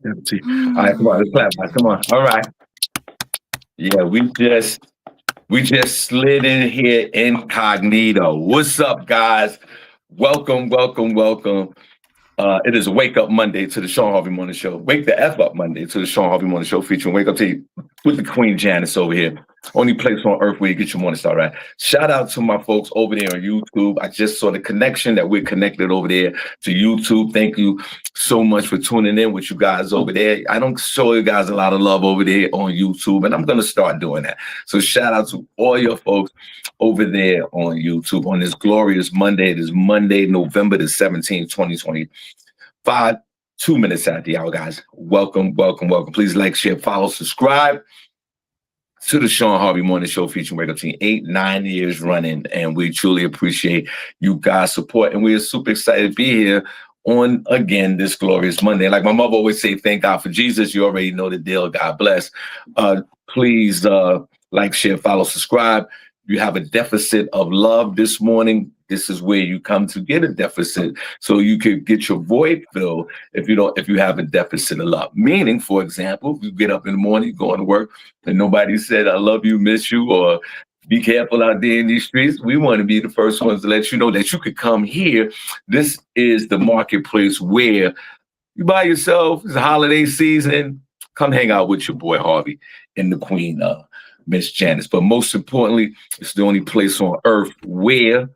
Empty. All right, come on, let's clap. Come on. All right. Yeah, we just slid in here incognito. What's up, guys? Welcome, welcome, welcome. It is a Wake Up Monday to the Shawn Harvey Morning Show. Wake the F Up Monday to the Shawn Harvey Morning Show featuring Wake Up Tea with the Queen Janice over here. Only place on earth where you get your morning start right. Shout out to my folks over there on YouTube. I just saw the connection that we're connected over there to YouTube. Thank you so much for tuning in with you guys over there. I don't show you guys a lot of love over there on YouTube, and I'm going to start doing that. So shout out to all your folks over there on YouTube on this glorious Monday. It is Monday, November the 17th, 2025. 2 minutes at the hour, guys. Welcome, welcome, welcome. Please like, share, follow, subscribe to the Shawn Harvey Morning Show featuring Wake Up Team. 8-9 years running, and we truly appreciate you guys' support. And we are super excited to be here on again this glorious Monday. Like my mother always say, thank God for Jesus. You already know the deal. God bless. Please like, share, follow, subscribe. You have a deficit of love this morning. This is where you come to get a deficit, so you could get your void filled if you have a deficit of love. Meaning, for example, if you get up in the morning, going to work, and nobody said, I love you, miss you, or be careful out there in these streets, we want to be the first ones to let you know that you could come here. This is the marketplace where you by yourself. It's a holiday season. Come hang out with your boy Harvey and the Queen, Miss Janice. But most importantly, it's the only place on earth where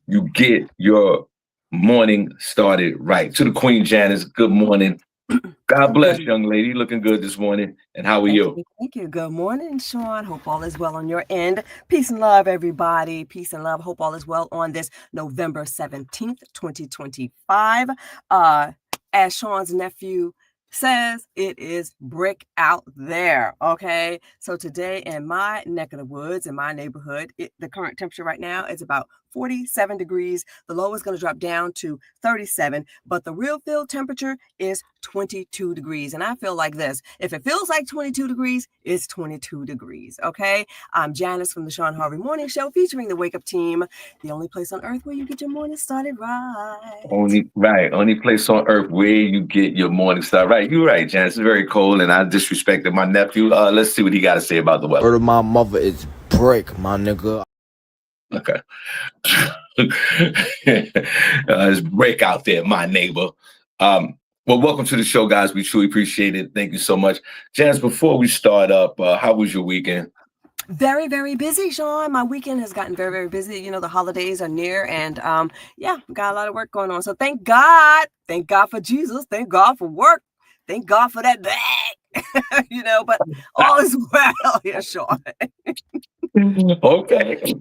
you get your morning started right. To the Queen Janice, good morning. God bless, young lady. Looking good this morning. And how are you? Thank you. Good morning, Shawn. Hope all is well on your end. Peace and love, everybody. Peace and love. Hope all is well on this November 17th, 2025. As Shawn's nephew says, it is brick out there. Okay. So today in my neck of the woods, in my neighborhood, the current temperature right now is about 47 degrees. The low is going to drop down to 37, but the real field temperature is 22 degrees. And I feel like this. If it feels like 22 degrees, it's 22 degrees. Okay. I'm Janice from the Shawn Harvey Morning Show featuring the Wake Up Team, the only place on earth where you get your morning started right. Only place on earth where you get your morning start right. You're right, Janice. It's very cold, and I disrespected my nephew. Let's see what he got to say about the weather. Word of my mother is break, my nigga. Okay. It's break out there, my neighbor. Well, welcome to the show, guys. We truly appreciate it. Thank you so much. Janice, before we start up, how was your weekend? Very, very busy, Shawn. My weekend has gotten very, very busy. You know, the holidays are near, and got a lot of work going on. So thank God for Jesus. Thank God for work. Thank God for that bag. But all is well here, Shawn. Okay.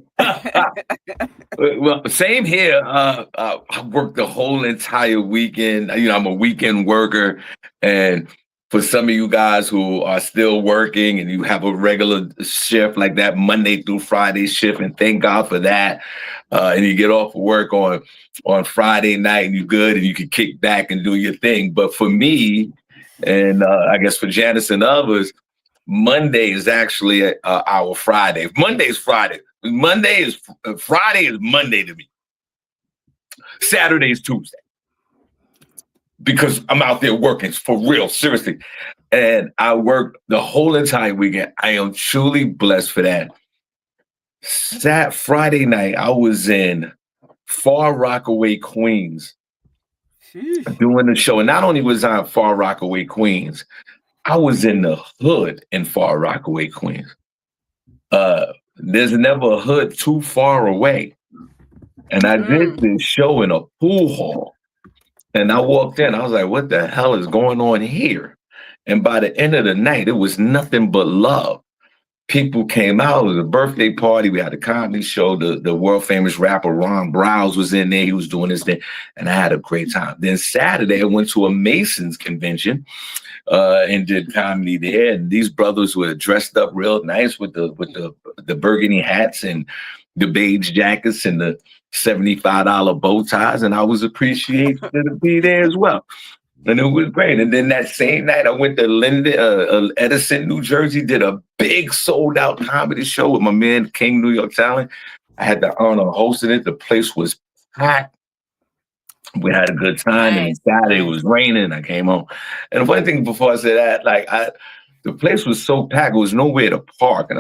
Well, same here. I worked the whole entire weekend. I'm a weekend worker, and for some of you guys who are still working and you have a regular shift like that Monday through Friday shift, and thank God for that. And you get off of work on Friday night and you're good and you can kick back and do your thing. But for me, and I guess for Janice and others, Monday is actually our Friday. Monday is Friday. Friday is Monday to me. Saturday is Tuesday. Because I'm out there working for real, seriously. And I worked the whole entire weekend. I am truly blessed for that. Friday night, I was in Far Rockaway, Queens, doing the show. And not only was I in Far Rockaway, Queens, I was in the hood in Far Rockaway, Queens. There's never a hood too far away. And I did this show in a pool hall. And I walked in, I was like, what the hell is going on here? And by the end of the night, it was nothing but love. People came out. It was a birthday party. We had a comedy show. The world famous rapper Ron Browse was in there. He was doing his thing. And I had a great time. Then Saturday, I went to a Masons convention and did comedy there. And these brothers were dressed up real nice with the burgundy hats and the beige jackets and the $75 bow ties. And I was appreciated to be there as well. And it was great. And then that same night, I went to Edison, New Jersey, did a big sold out comedy show with my man, King New York Talent. I had the honor of hosting it. The place was packed. We had a good time, and then Nice, Saturday it nice. was raining. I came home, and the funny thing before I said that, the place was so packed, there was nowhere to park, and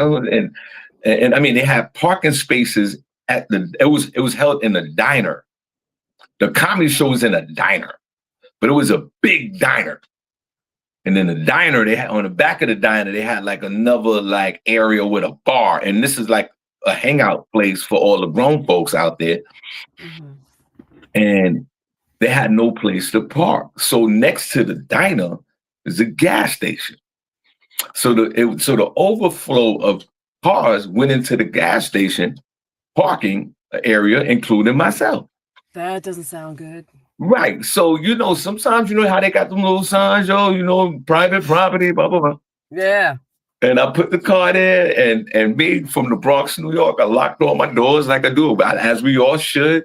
I mean they had parking spaces at the. It was held in a diner. The comedy show was in a diner, but it was a big diner. And then the diner, they had on the back of the diner, they had like another like area with a bar, and this is like a hangout place for all the grown folks out there. Mm-hmm. And they had no place to park. So next to the diner is a gas station. So the overflow of cars went into the gas station parking area, including myself. That doesn't sound good. Right. So sometimes how they got them little signs, private property, blah blah blah. Yeah. And I put the car there, and me from the Bronx, New York, I locked all my doors like I do, as we all should.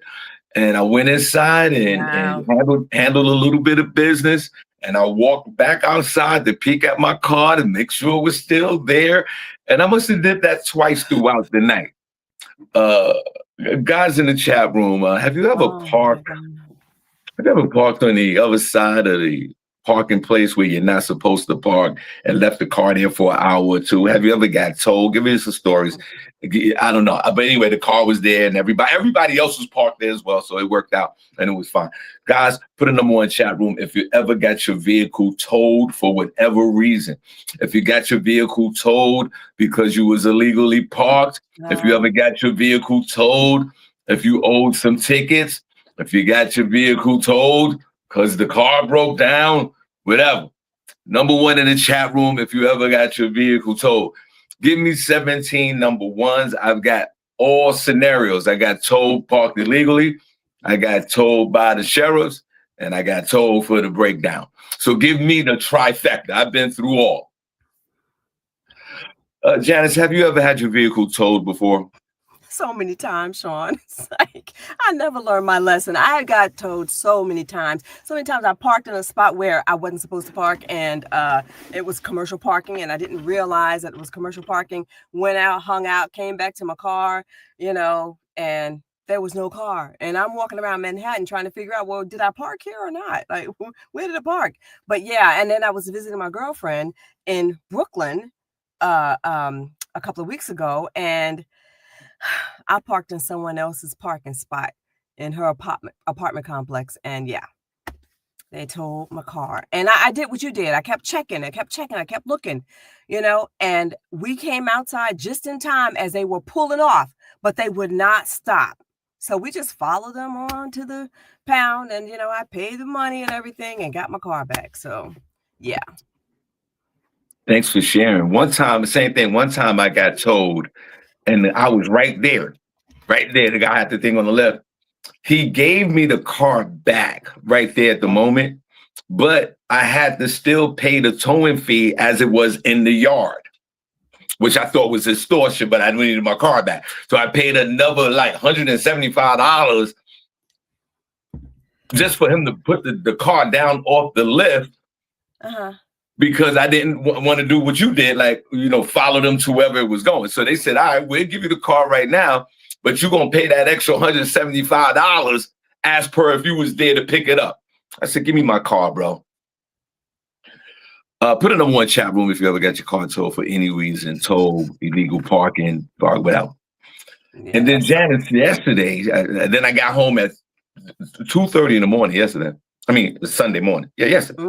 And I went inside and Wow. handled a little bit of business. And I walked back outside to peek at my car to make sure it was still there. And I must have did that twice throughout the night. Guys in the chat room, have you ever parked? Have you ever parked on the other side of the parking place where you're not supposed to park and left the car there for an hour or two? Have you ever got towed? Give me some stories. I don't know. But anyway, the car was there and everybody else was parked there as well. So it worked out and it was fine. Guys, put a number 1 chat room if you ever got your vehicle towed for whatever reason. If you got your vehicle towed because you was illegally parked, if you ever got your vehicle towed, if you owed some tickets, if you got your vehicle towed because the car broke down, whatever. Number 1 in the chat room if you ever got your vehicle towed. Give me 17 number 1s. I've got all scenarios. I got towed parked illegally. I got towed by the sheriffs. And I got towed for the breakdown. So give me the trifecta. I've been through all. Janice, have you ever had your vehicle towed before? So many times, Shawn. It's like I never learned my lesson. I got told so many times. So many times I parked in a spot where I wasn't supposed to park, and it was commercial parking, and I didn't realize that it was commercial parking. Went out, hung out, came back to my car, and there was no car. And I'm walking around Manhattan trying to figure out, well, did I park here or not? Like, where did I park? But yeah, and then I was visiting my girlfriend in Brooklyn a couple of weeks ago, and I parked in someone else's parking spot in her apartment complex. And yeah, they towed my car. And I did what you did. I kept checking. I kept looking, and we came outside just in time as they were pulling off, but they would not stop. So we just followed them on to the pound, and, I paid the money and everything and got my car back. So yeah. Thanks for sharing. One time, the same thing. One time I got towed. And I was right there. The guy had the thing on the left. He gave me the car back right there at the moment, but I had to still pay the towing fee as it was in the yard, which I thought was extortion, but I needed my car back. So I paid another like $175 just for him to put the car down off the lift. Because I didn't want to do what you did, follow them to wherever it was going. So they said, all right, we'll give you the car right now, but you're going to pay that extra $175 as per if you was there to pick it up. I said, give me my car, bro. Put it in one chat room if you ever got your car towed for any reason, towed, illegal parking, park, whatever. Yeah, and then Janice, yesterday, then I got home at 2:30 in the morning yesterday. I mean, Sunday morning. Yeah, yesterday.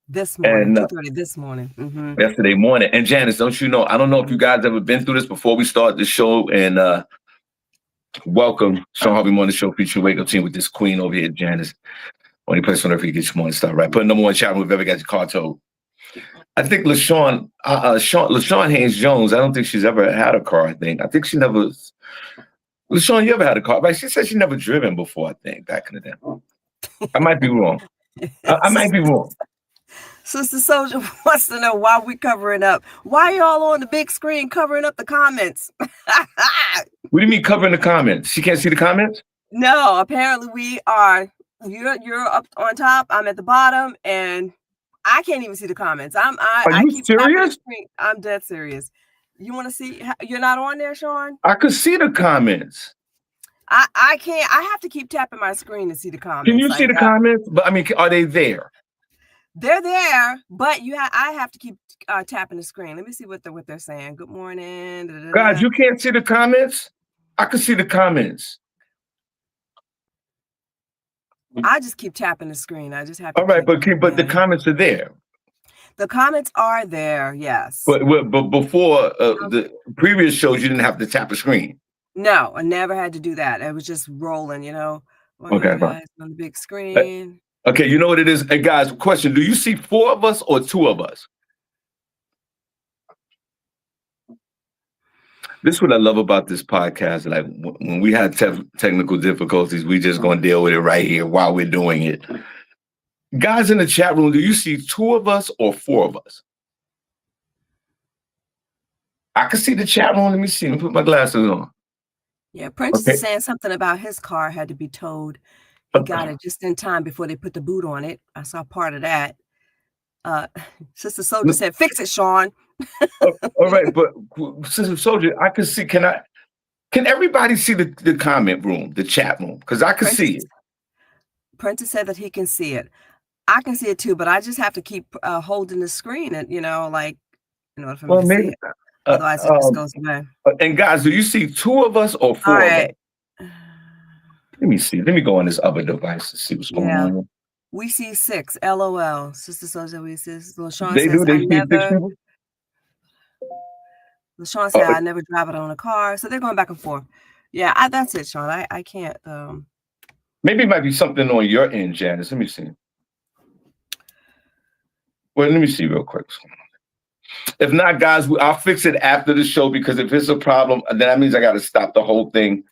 This morning, 2:30 this morning. Yesterday morning. And Janice, don't you know, I don't know if you guys ever been through this before we start the show. And welcome, Shawn Harvey Morning Show featuring Wake Up Team with this queen over here, Janice. Only place on earth you get your morning start right. Put number 1 chat room if you ever got your car towed. I think LaShawn Haynes Jones, I don't think she's ever had a car, I think she never. LaShawn, you ever had a car? Right? She said she never driven before, I think, back in the day. I might be wrong. I might be wrong. Sister Soldier wants to know why we covering up. Why y'all on the big screen covering up the comments? What do you mean covering the comments? She can't see the comments? No, apparently we are. You're up on top. I'm at the bottom, and I can't even see the comments. Are you serious? I'm dead serious. You want to see? You're not on there, Shawn? I could see the comments. I can't. I have to keep tapping my screen to see the comments. Can you see the comments? But I mean, are they there? They're there, but I have to keep tapping the screen. Let me see what they're saying. Good morning. Da, da, da. Guys, you can't see the comments? I can see the comments. I just keep tapping the screen. I just have to. All right, but the comments are there. The comments are there, yes. But before the previous shows, you didn't have to tap the screen. No, I never had to do that. It was just rolling, you know. Okay, guys on the big screen. Okay, you know what it is? Hey, guys, question. Do you see 4 of us or 2 of us? This is what I love about this podcast. Like when we had technical difficulties, we just going to deal with it right here while we're doing it. Guys in the chat room, do you see 2 of us or 4 of us? I can see the chat room. Let me see. Let me put my glasses on. Yeah, Prince is saying something about his car had to be towed. He got it just in time before they put the boot on it. I saw part of that. Sister Soldier said, "Fix it, Shawn." All right, but Sister Soldier, I can see. Can everybody see the comment room, the chat room? Because I can see it. Prentice said that he can see it. I can see it too, but I just have to keep holding the screen, and in order for me to see it. Otherwise, it just goes away. And guys, do you see 2 of us or 4 of us? Let me see. Let me go on this other device to see what's going on here. We see 6. LOL. Sister Soldier, we see. LaShawn They says, do. They see 6 people. LaShawn said, "I never drive it on a car." So they're going back and forth. Yeah, that's it, Shawn. I can't. Maybe it might be something on your end, Janice. Let me see. Well, let me see real quick. If not, guys, I'll fix it after the show, because if it's a problem, then that means I got to stop the whole thing.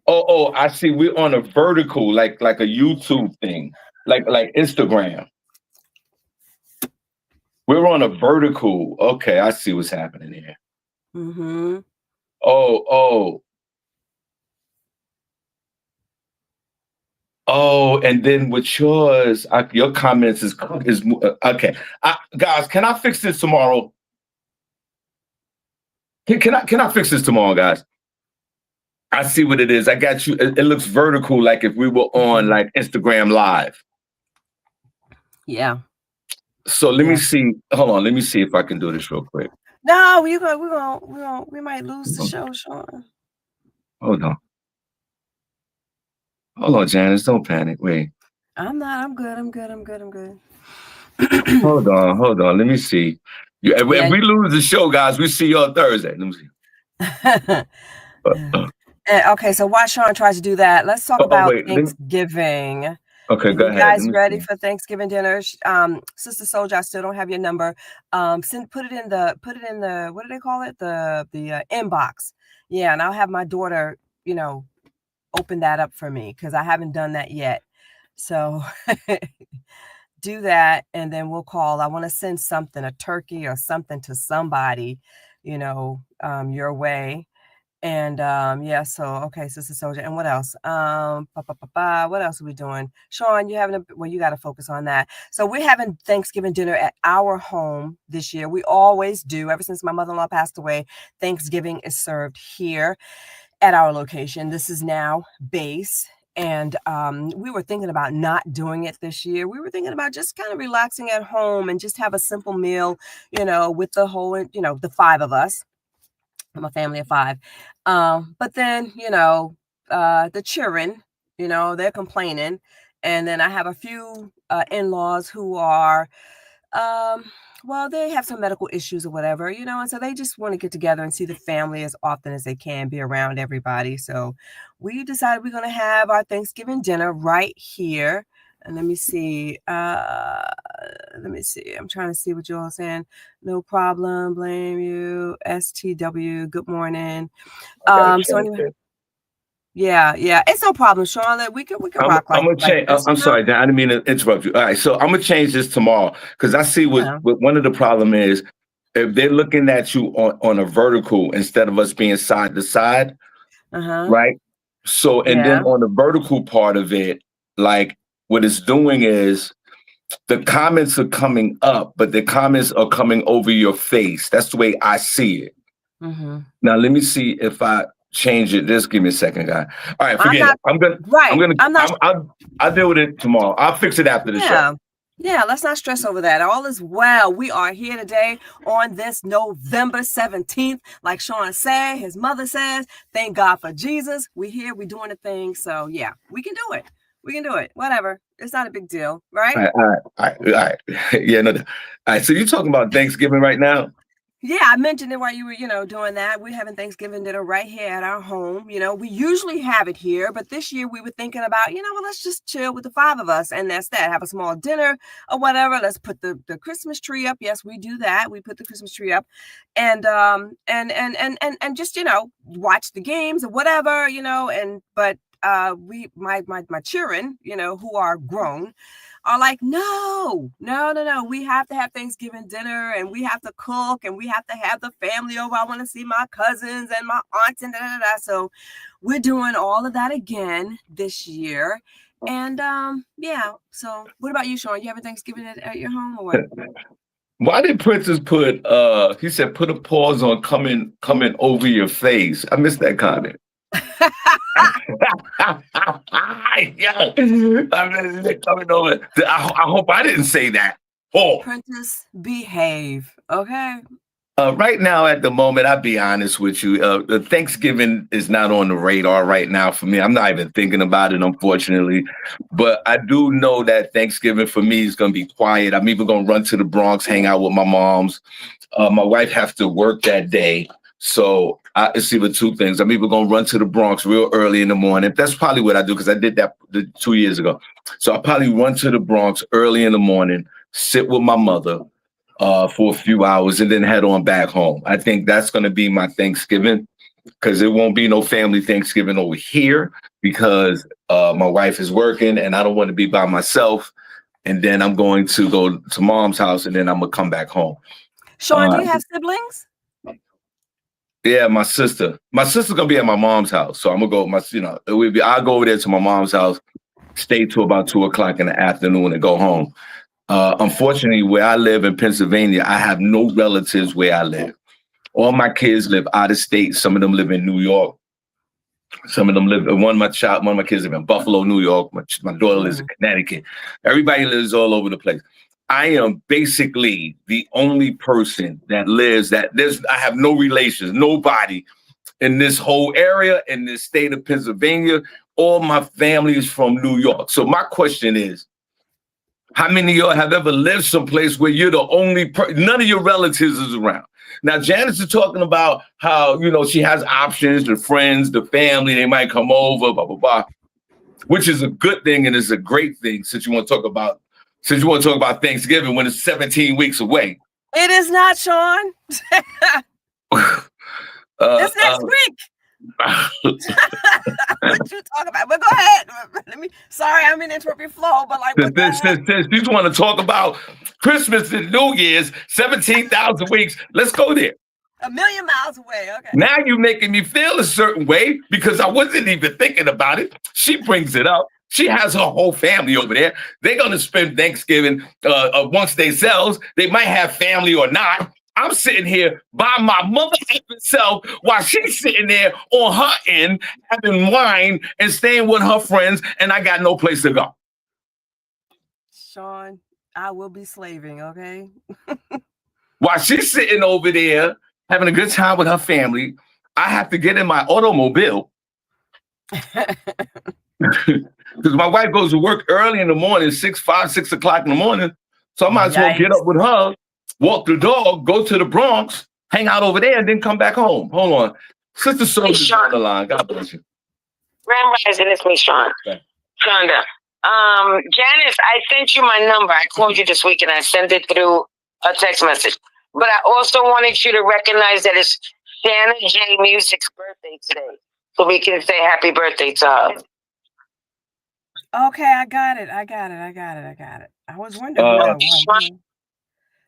Oh, I see. We're on a vertical, like a YouTube thing, like Instagram. We're on a vertical. Okay, I see what's happening here. Mm-hmm. Oh, and then with yours, your comments is okay. Guys, can I fix this tomorrow? Can I fix this tomorrow, guys? I see what it is. I got you. It looks vertical, like if we were on like Instagram Live. Yeah. So let me see. Hold on. Let me see if I can do this real quick. No, we might lose the show, Shawn. Hold on. Hold on, Janice. Don't panic. Wait. I'm not. I'm good. Hold on. Let me see. If we lose the show, guys, we see you on Thursday. Let me see. Okay, so while Shawn tries to do that, let's talk about Thanksgiving. Okay, go ahead. You guys ready for Thanksgiving dinner? Sister Soldier, I still don't have your number. Put it in the what do they call it? The inbox. Yeah, and I'll have my daughter, open that up for me, because I haven't done that yet. So do that, and then we'll call. I want to send something, a turkey or something, to somebody, your way. And so okay, Sister Soldier. And what else? What else are we doing? Shawn, you got to focus on that. So we're having Thanksgiving dinner at our home this year. We always do. Ever since my mother-in-law passed away, Thanksgiving is served here at our location. This is now base. And we were thinking about not doing it this year. We were thinking about just kind of relaxing at home and just have a simple meal, with the whole, the 5 of us. I'm a family of 5. But then, the children, they're complaining. And then I have a few in-laws who are, they have some medical issues or whatever, and so they just want to get together and see the family as often as they can, be around everybody. So we decided we're going to have our Thanksgiving dinner right here. And let me see. I'm trying to see what you're all saying. No problem. Blame you. STW. Good morning. So anyway. Yeah. It's no problem, Shawn. We can rock like. I'm gonna change. I'm sorry, Dan. I didn't mean to interrupt you. All right, so I'm gonna change this tomorrow, because I see what one of the problem is. If they're looking at you on a vertical instead of us being side to side, right? So and then on the vertical part of it, like, what it's doing is the comments are coming up, but the comments are coming over your face. That's the way I see it. Mm-hmm. Now, let me see if I change it. Just give me a second, guy. All right, I'm forget not it. I'm gonna. right. I'm gonna. I'm not. I'll deal with it tomorrow. I'll fix it after the show. Yeah. Yeah, let's not stress over that. All is well. We are here today on this November 17th. Like Shawn said, his mother says, thank God for Jesus. We here, we doing the thing. So yeah, we can do it. We can do it. Whatever. It's not a big deal, right? All right. Yeah, no. All right. So you're talking about Thanksgiving right now? Yeah, I mentioned it while you were, doing that. We're having Thanksgiving dinner right here at our home. We usually have it here, but this year we were thinking about, well, let's just chill with the five of us. And that's that. Have a small dinner or whatever. Let's put the Christmas tree up. Yes, we do that. We put the Christmas tree up and just, watch the games or whatever, but my children, who are grown, are like, no. We have to have Thanksgiving dinner and we have to cook and we have to have the family over. I want to see my cousins and my aunts and da. So we're doing all of that again this year. And yeah. So what about you, Shawn? You having Thanksgiving at your home or what? Why did Princess put he said put a pause on coming over your face? I missed that comment. Yeah. Coming over. I hope I didn't say that. Oh, Princess, behave, okay? Right now, at the moment, I'll be honest with you. Thanksgiving is not on the radar right now for me. I'm not even thinking about it, unfortunately. But I do know that Thanksgiving for me is going to be quiet. I'm even going to run to the Bronx, hang out with my moms. My wife has to work that day. So it's either two things. I'm either going to run to the Bronx real early in the morning. That's probably what I do because I did that 2 years ago. So I'll probably run to the Bronx early in the morning, sit with my mother for a few hours, and then head on back home. I think that's going to be my Thanksgiving because there won't be no family Thanksgiving over here because my wife is working and I don't want to be by myself. And then I'm going to go to mom's house and then I'm going to come back home. Shawn, do you have siblings? Yeah, my sister. My sister's gonna be at my mom's house, so I'm gonna go. I'll go over there to my mom's house, stay till about 2:00 in the afternoon, and go home. Unfortunately, where I live in Pennsylvania, I have no relatives where I live. All my kids live out of state. Some of them live in New York. Some of them live. One of my kids live in Buffalo, New York. My daughter lives in Connecticut. Everybody lives all over the place. I am basically the only person that lives I have no relations, nobody in this whole area, in this state of Pennsylvania. All my family is from New York. So my question is, how many of y'all have ever lived someplace where you're the only none of your relatives is around? Now, Janice is talking about how, she has options, the friends, the family, they might come over, blah, blah, blah, which is a good thing and is a great thing since you want to talk about Thanksgiving when it's 17 weeks away. It is not, Shawn. It's next week. What you talk about? But go ahead. Sorry, I'm in interrupt your flow, but since you want to talk about Christmas and New Year's, 17,000 weeks, let's go there. 1,000,000 miles away. Okay. Now you're making me feel a certain way because I wasn't even thinking about it. She brings it up. She has her whole family over there. They're going to spend Thanksgiving amongst themselves. They might have family or not. I'm sitting here by my mother self while she's sitting there on her end having wine and staying with her friends, and I got no place to go. Shawn, I will be slaving, okay? While she's sitting over there having a good time with her family, I have to get in my automobile because my wife goes to work early in the morning, 6 o'clock in the morning. So I might as well get up with her, walk the dog, go to the Bronx, hang out over there, and then come back home. Hold on. Sister Soul's on the line. God bless you. Grand Rising, it's me, Shawn. Okay. Shonda. Janice, I sent you my number. I called you this week and I sent it through a text message. But I also wanted you to recognize that it's Shanna J Music's birthday today. So we can say happy birthday to her. Okay, I got it. I was wondering who that was.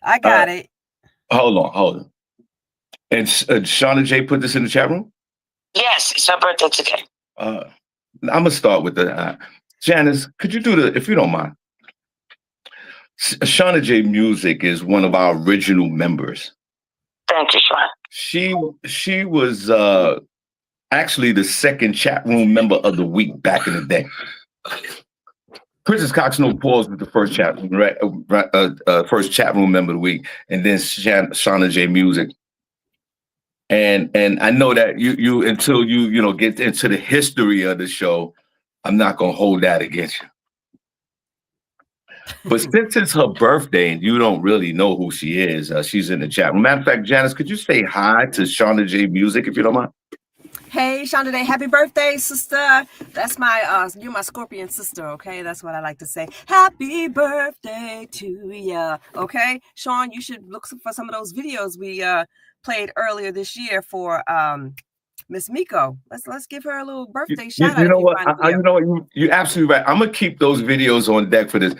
I got it. Hold on. And Shauna J put this in the chat room? Yes, it's her birthday today. I'm going to start with the Janice, could you do if you don't mind? Shauna J Music is one of our original members. Thank you, Shawn. She was actually the second chat room member of the week back in the day. Princess Cox No Pause was the first chat room, first chat room member of the week, and then Shauna J Music. And I know that you until you get into the history of the show, I'm not gonna hold that against you. But since it's her birthday and you don't really know who she is, she's in the chat room. Matter of fact, Janice, could you say hi to Shauna J Music if you don't mind? Hey, Shauna J, happy birthday, sister. That's my you're my Scorpion sister, okay? That's what I like to say. Happy birthday to ya. Okay, Shawn, you should look for some of those videos we played earlier this year for Miss Miko. Let's give her a little birthday shout out. You know what? You're absolutely right. I'm gonna keep those videos on deck for this,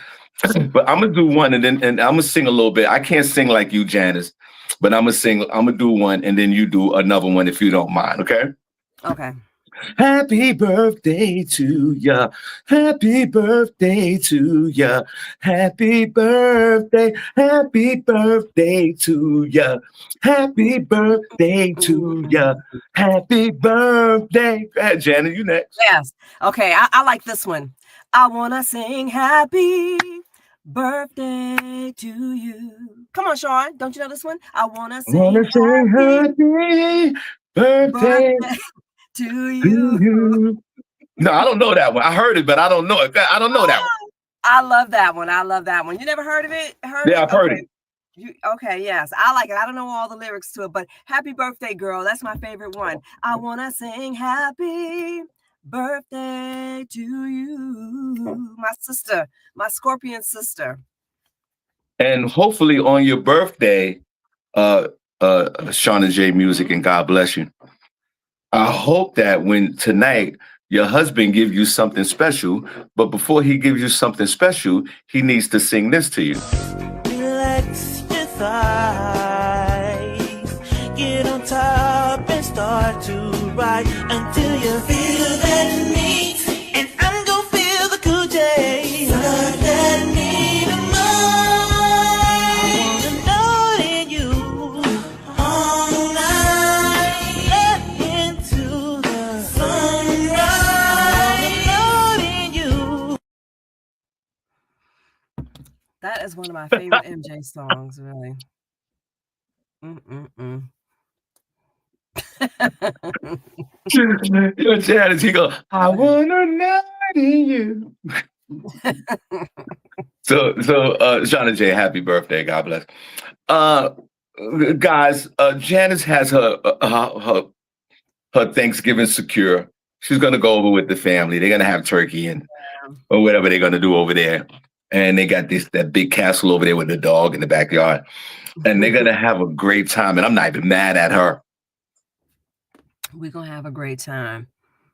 but I'm gonna do one and I'm gonna sing a little bit. I can't sing like you, Janice, but I'm gonna do one and then you do another one if you don't mind. Okay? Okay. Happy birthday to ya. Happy birthday to ya. Happy birthday. Happy birthday to ya. Happy birthday to ya. Happy birthday. Go ahead, Janet, you next. Yes. Okay, I like this one. I want to sing happy birthday to you. Come on, Shawn. Don't you know this one? I want to sing happy birthday to you. No, I don't know that one. I heard it, but I don't know it. I don't know that one. I love that one. I love that one. You never heard of it? I've heard it. Okay, yes. I like it. I don't know all the lyrics to it, but happy birthday, girl. That's my favorite one. I want to sing happy birthday to you. My sister, my Scorpion sister. And hopefully on your birthday, Shauna J Music, and God bless you. I hope that when tonight your husband gives you something special, but before he gives you something special, he needs to sing this to you. Relax your thighs, get on top and start to ride until you feel that need, and I'm gonna feel the cool J. That need of mine. I wanna know in you all night, let into the sunrise. I wanna know in you. That is one of my favorite MJ songs, really. Yo, Janice, he go, I wanna know in you. So, Shauna J, happy birthday. God bless. Guys, Janice has her Thanksgiving secure. She's gonna go over with the family. They're gonna have turkey and or whatever they're gonna do over there. And they got that big castle over there with the dog in the backyard. And they're gonna have a great time. And I'm not even mad at her. We're gonna have a great time.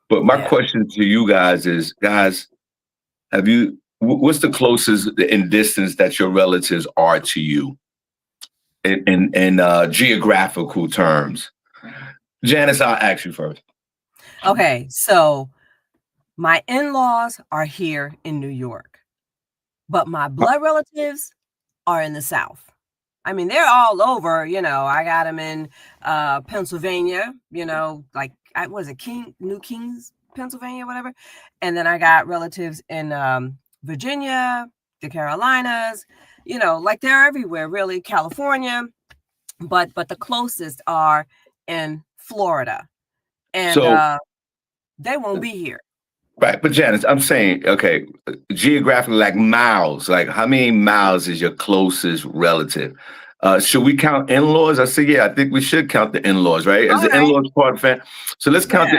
But my question to you guys is, guys, what's the closest in distance that your relatives are to you in geographical terms? Janice, I'll ask you first. Okay, so my in-laws are here in New York, but my blood relatives are in the South. I mean, they're all over, I got them in Pennsylvania, like, was it New Kings, Pennsylvania, whatever. And then I got relatives in Virginia, the Carolinas, like they're everywhere, really, California. But the closest are in Florida. And so, they won't be here. Right. But Janice, I'm saying, okay, geographically, like miles, like how many miles is your closest relative? Should we count in-laws? I say, yeah, I think we should count the in-laws, right? As the in-laws part of family. So let's count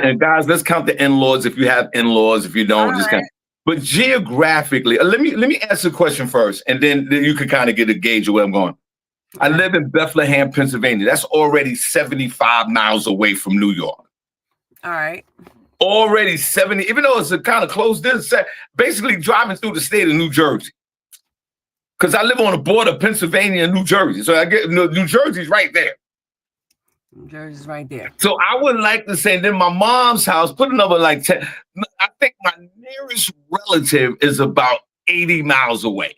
let's count the in-laws if you have in-laws. If you don't, just count. But geographically, let me answer the question first, and then you can kind of get a gauge of where I'm going. I live in Bethlehem, Pennsylvania. That's already 75 miles away from New York. All right. Already 70, even though it's a kind of close distance, basically driving through the state of New Jersey. Because I live on the border of Pennsylvania and New Jersey. So I get New Jersey's right there. New Jersey's right there. So I would like to say, then my mom's house, put another like 10. I think my nearest relative is about 80 miles away.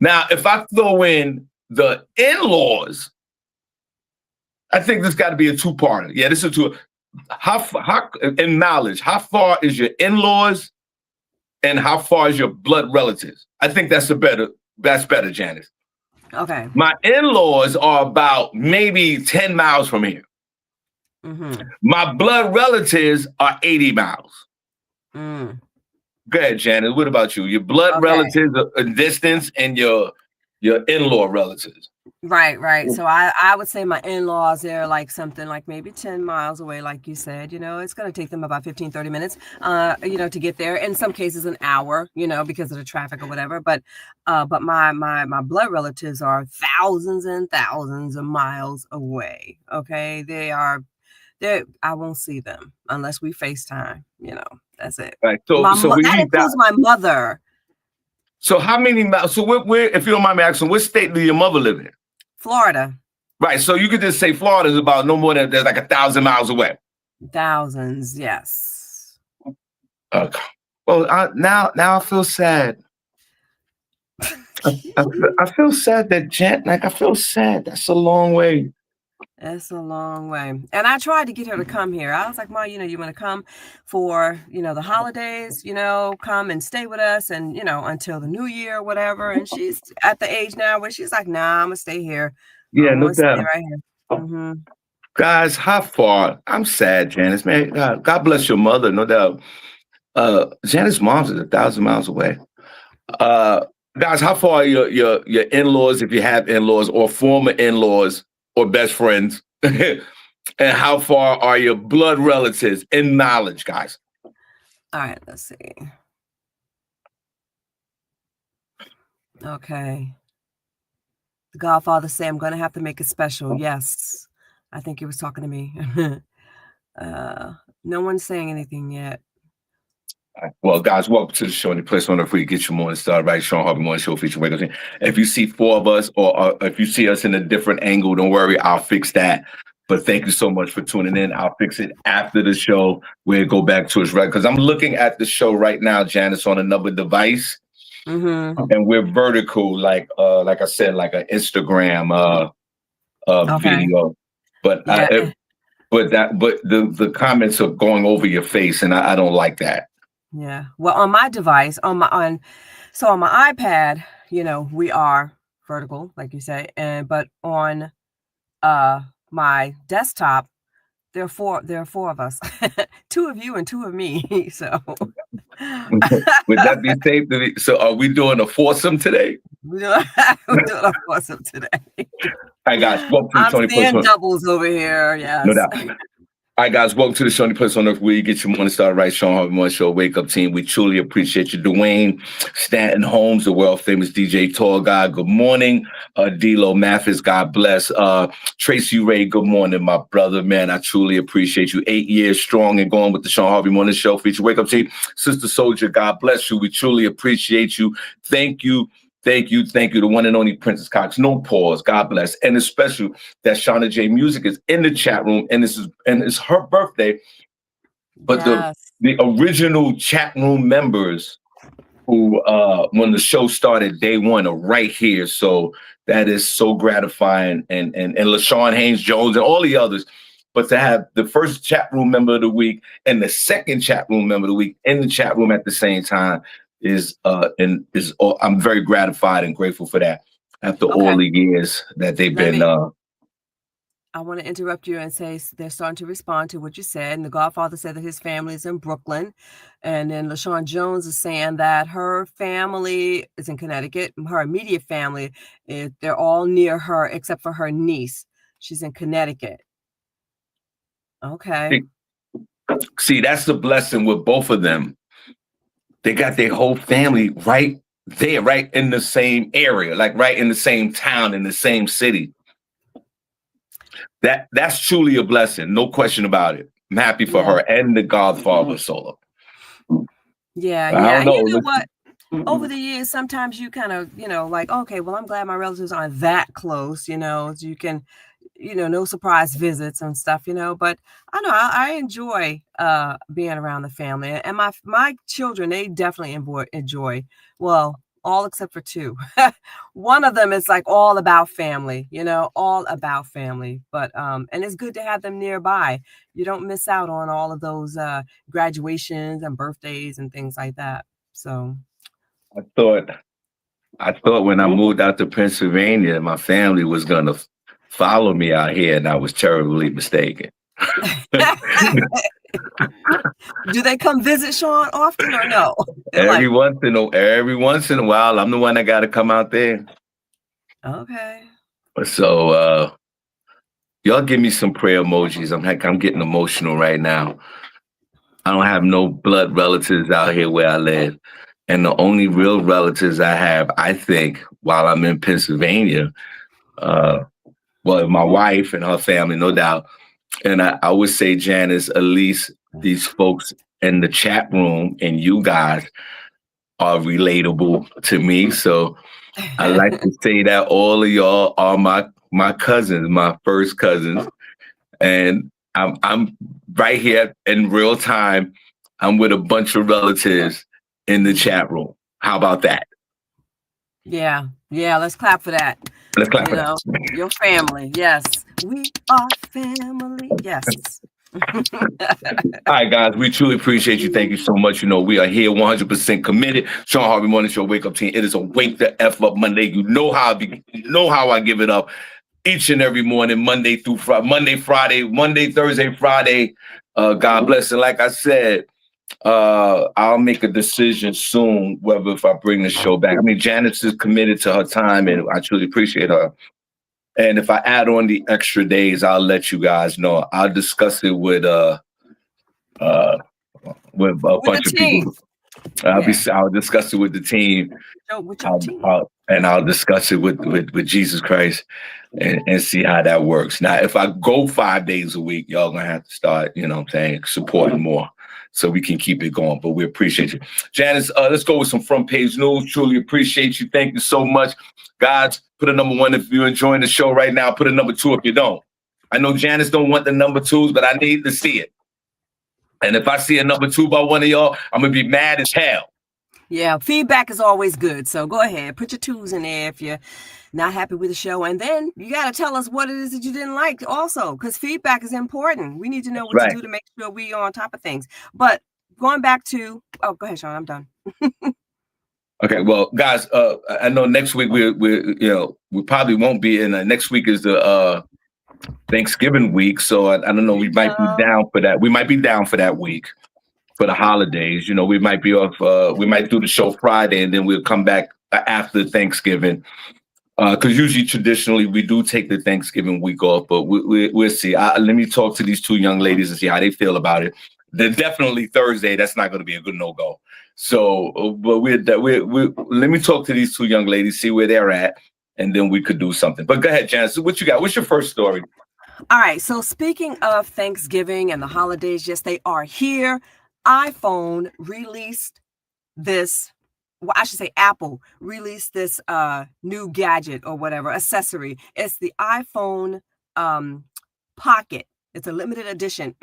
Now, if I throw in the in-laws, I think this got to be a two-parter. Yeah, this is a two. how in knowledge, how far is your in-laws and how far is your blood relatives? I think that's better, Janice. Okay. My in-laws are about maybe 10 miles from here. Mm-hmm. My blood relatives are 80 miles. Mm. Go ahead, Janice. What about you? Your blood relatives are distance and your in-law relatives. Right. So I would say my in-laws, they're like something like maybe 10 miles away, like you said. It's going to take them about 15, 30 minutes, to get there. In some cases, an hour, because of the traffic or whatever. But my blood relatives are thousands and thousands of miles away. Okay, I won't see them unless we FaceTime. That's it. Right. So that includes my mother. So how many miles? So where, if you don't mind me asking, what state do your mother live in? Florida. Right. So you could just say Florida is about no more than there's like 1,000 miles away. Thousands, yes. Okay. Well, now I feel sad. I feel sad that I feel sad. That's a long way. That's a long way. And I tried to get her to come here. I was like, Ma, you want to come for, the holidays, come and stay with us and, until the new year or whatever. And she's at the age now where she's like, nah, I'm going to stay here. Yeah, no doubt. Right here. Mm-hmm. Guys, how far? I'm sad, Janice, man. God bless your mother, no doubt. Janice's mom's is 1,000 miles away. Guys, how far are your in-laws, if you have in-laws or former in-laws or best friends? And how far are your blood relatives in knowledge, guys? All right, let's see. Okay. The Godfather said, I'm going to have to make it special. Yes. I think he was talking to me. No one's saying anything yet. Well, guys, welcome to the show. And the place on earth where you get your morning started, right? Shawn Harvey Morning Show featuring Wake Up. If you see four of us or if you see us in a different angle, don't worry, I'll fix that. But thank you so much for tuning in. I'll fix it after the show. We'll go back to its right because I'm looking at the show right now, Janice, on another device. Mm-hmm. And we're vertical, like I said, like an Instagram video. But yeah. but the comments are going over your face, and I don't like that. Yeah. Well, on my device, on my iPad, we are vertical, like you say, but on my desktop, there are four of us, 2 of you and 2 of me. So would that be safe to be? So are we doing a foursome today? We're doing a foursome today. All right, guys. Welcome to I'm seeing doubles over here. Yes. No doubt. All right, guys, welcome to the show, the place on earth where you get your morning started right. Shawn Harvey Morning Show, Wake Up Team. We truly appreciate you. Dwayne Stanton Holmes, the world-famous DJ Tall Guy, good morning. D-Lo Mathis, God bless. Tracy Ray, good morning, my brother. Man, I truly appreciate you. 8 years strong and going with the Shawn Harvey Morning Show feature Wake Up Team. Sister Soldier, God bless you. We truly appreciate you. Thank you. Thank you. The one and only Princess Cox. No pause. God bless. And it's special that Shauna J Music is in the chat room, and it's her birthday. But yes. the original chat room members who, when the show started, day one are right here. So that is so gratifying. And LaShawn Haynes Jones and all the others. But to have the first chat room member of the week and the second chat room member of the week in the chat room at the same time I'm very gratified and grateful for that after all the years that they've been. I want to interrupt you and say they're starting to respond to what you said. And the Godfather said that his family is in Brooklyn. And then LaShawn Jones is saying that her family is in Connecticut. Her immediate family, they're all near her except for her niece. She's in Connecticut. Okay. See, that's the blessing with both of them. They got their whole family right there, right in the same area, like right in the same town, in the same city. That's truly a blessing, no question about it. I'm happy for her and the Godfather solo. Yeah. You know what? Over the years, sometimes you kind of, like, okay, well, I'm glad my relatives aren't that close, so you can, no surprise visits and stuff, but I know I enjoy being around the family, and my children, they definitely enjoy. Well, all except for two. One of them is like all about family, all about family. But and it's good to have them nearby. You don't miss out on all of those graduations and birthdays and things like that. So I thought when I moved out to Pennsylvania, my family was gonna follow me out here, and I was terribly mistaken. do they come visit Shawn often or no? Every once in a while, I'm the one that got to come out there. Okay. So y'all give me some prayer emojis. I'm getting emotional right now. I don't have no blood relatives out here where I live. And the only real relatives I have, I think, while I'm in Pennsylvania, well, my wife and her family, no doubt. And I would say, Janice, at least these folks in the chat room and you guys are relatable to me. So I like to say that all of y'all are my cousins, my first cousins. And I'm right here in real time. I'm with a bunch of relatives in the chat room. How about that? Yeah. Let's clap for that. Let's clap for that. Your family. Yes. We are family. Yes. All right, guys, we truly appreciate you. Thank you so much. We are here 100% committed. Shawn Harvey Morning Show Wake Up Team. It is a Wake the F Up Monday. You know how I give it up each and every morning, Monday through Friday, Monday, Thursday, Friday. God bless. And like I said, I'll make a decision soon whether if I bring the show back. I mean, Janice is committed to her time, and I truly appreciate her. And if I add on the extra days, I'll let you guys know. I'll discuss it with a bunch of people. I'll discuss it with the team. I'll discuss it with Jesus Christ and see how that works. Now, if I go 5 days a week, y'all gonna have to start, supporting more so we can keep it going. But we appreciate you. Janice, let's go with some front page news. Truly appreciate you. Thank you so much. Guys, put a number 1 if you're enjoying the show right now. Put a number 2 if you don't. I know Janice don't want the number 2s, but I need to see it. And if I see a number 2 by one of y'all, I'm going to be mad as hell. Yeah, feedback is always good. So go ahead, put your 2s in there if you're not happy with the show. And then you got to tell us what it is that you didn't like also, because feedback is important. We need to know what to do to make sure we are on top of things. But going back to, go ahead, Shawn, I'm done. Okay, well, guys, I know next week we probably won't be in. Next week is the Thanksgiving week, so I don't know. We might be down for that. We might be down for that week for the holidays. We might be off. We might do the show Friday, and then we'll come back after Thanksgiving. Because usually, traditionally, we do take the Thanksgiving week off, but we'll see. Let me talk to these 2 young ladies and see how they feel about it. They're definitely Thursday. That's not going to be a good no-go. So, but let me talk to these 2 young ladies, see where they're at, and then we could do something. But go ahead, Janice. What you got? What's your first story? All right. So speaking of Thanksgiving and the holidays, yes, they are here. iPhone released this. Well, I should say Apple released this new gadget or whatever accessory. It's the iPhone Pocket. It's a limited edition,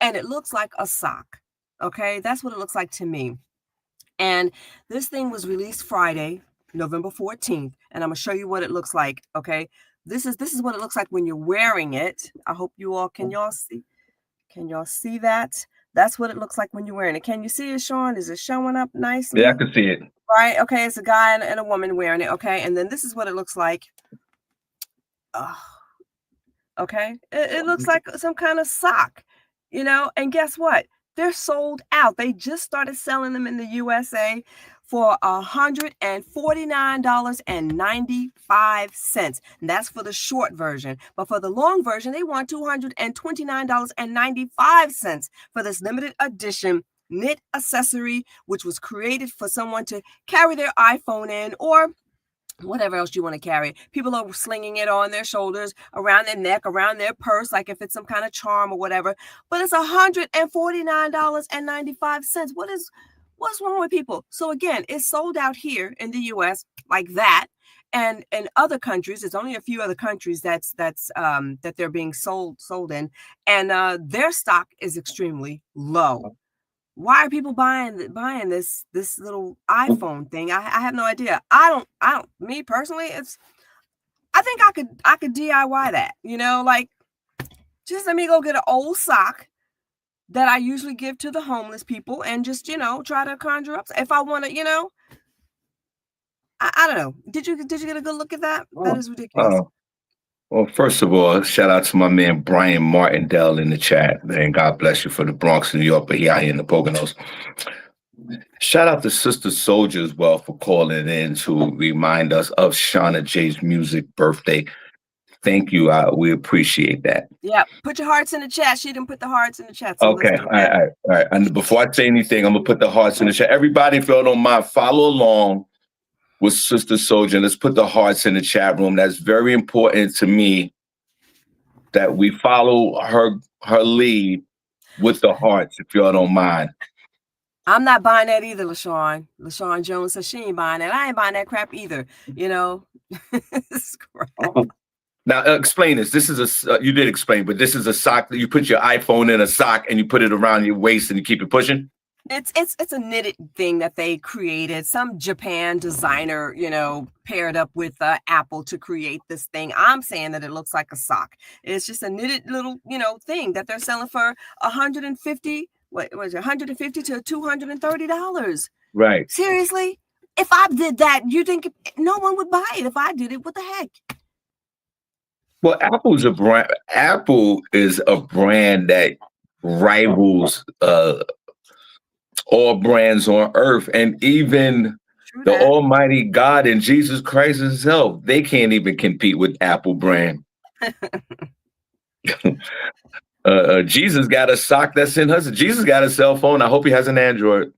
and it looks like a sock. Okay, that's what it looks like to me. And this thing was released Friday, November 14th, and I'm gonna show you what it looks like. Okay, this is what it looks like when you're wearing it. I hope you all can y'all see that? That's what it looks like when you're wearing it. Can you see it, Shawn? Is it showing up nicely? Yeah, I can see it. Right. Okay, it's a guy and a woman wearing it. Okay, and then this is what it looks like. Okay, it looks like some kind of sock, and guess what? They're sold out. They just started selling them in the USA for $149.95. And that's for the short version. But for the long version, they want $229.95 for this limited edition knit accessory, which was created for someone to carry their iPhone in or whatever else you want to carry. People are slinging it on their shoulders, around their neck, around their purse, like if it's some kind of charm or whatever. But it's $149.95. What's wrong with people? So again, it's sold out here in the US like that. And in other countries, there's only a few other countries that they're being sold in, and their stock is extremely low. Why are people buying this little iPhone thing? I have no idea. I don't. Me personally, I think I could DIY that. Like just let me go get an old sock that I usually give to the homeless people and just try to conjure up if I want to. I don't know. Did you get a good look at that? That is ridiculous. Well, first of all, shout out to my man Brian Martindale in the chat. Man, God bless you for the Bronx, New York, but he out here in the Poconos. Shout out to Sister Soldier as well for calling in to remind us of Shauna J's music birthday. Thank you. We appreciate that. Yeah, put your hearts in the chat. She didn't put the hearts in the chat. So okay, all right. And before I say anything, I'm gonna put the hearts in the chat. Everybody, if y'all don't mind, follow along with Sister Soldier. Let's put the hearts in the chat room. That's very important to me that we follow her lead with the hearts, if y'all don't mind. I'm not buying that either, LaShawn. LaShawn Jones says she ain't buying that. I ain't buying that crap either. It's crap. Now explain this. This is you did explain, but this is a sock that you put your iPhone in a sock and you put it around your waist and you keep it pushing. It's a knitted thing that they created. Some Japan designer, paired up with Apple to create this thing. I'm saying that it looks like a sock. It's just a knitted little, thing that they're selling for $150. What was it? $150 to $230. Right. Seriously, if I did that, you think no one would buy it? If I did it, what the heck? Well, Apple is a brand that rivals all brands on earth, and even the Almighty God and Jesus Christ himself, they can't even compete with Apple brand. Jesus got a sock that's in his. Jesus got a cell phone. I hope he has an Android.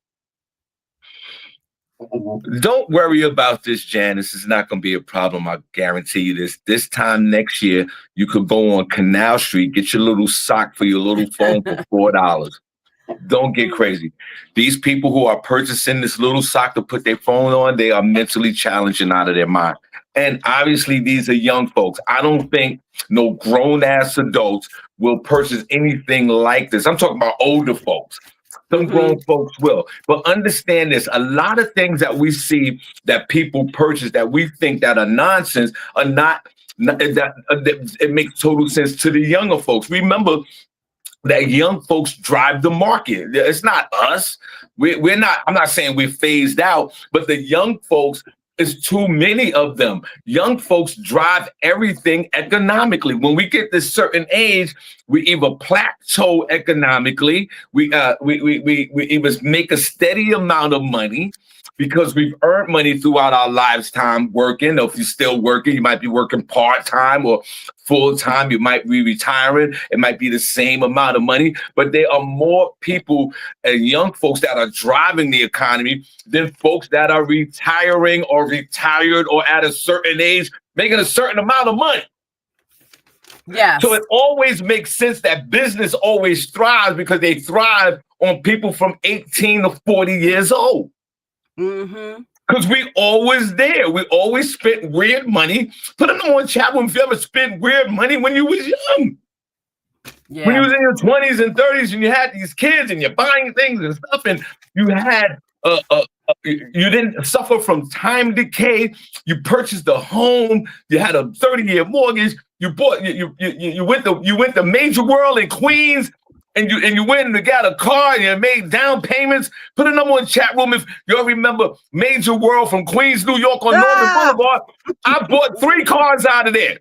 Don't worry about this, Janice. It's not going to be a problem. I guarantee you this. This time next year, you could go on Canal Street, get your little sock for your little phone for $4. Don't get crazy. These people who are purchasing this little sock to put their phone on, they are mentally challenged and out of their mind. And obviously, these are young folks. I don't think no grown-ass adults will purchase anything like this. I'm talking about older folks. Some grown folks will. But understand this, a lot of things that we see that people purchase that we think that are nonsense are not it makes total sense to the younger folks. Remember that young folks drive the market. It's not us. We're not, I'm not saying we're phased out, but the young folks, it's too many of them. Young folks drive everything economically. When we get this certain age, we either plateau economically, we either make a steady amount of money because we've earned money throughout our lifetime working. Or if you're still working, you might be working part-time or full-time. You might be retiring. It might be the same amount of money, but there are more people and young folks that are driving the economy than folks that are retiring or retired or at a certain age, making a certain amount of money. Yeah. So it always makes sense that business always thrives because they thrive on people from 18 to 40 years old. Because we always there. We always spent weird money. Put them on chat room if you ever spent weird money when you was young. Yeah. When you was in your 20s and 30s and you had these kids and you're buying things and stuff and you had you didn't suffer from time decay. You purchased a home. You had a 30-year mortgage. You bought you went to Major World in Queens. And you went and got a car and you made down payments. Put a number in chat room if y'all remember Major World from Queens, New York on Norman Boulevard. I bought 3 cars out of there.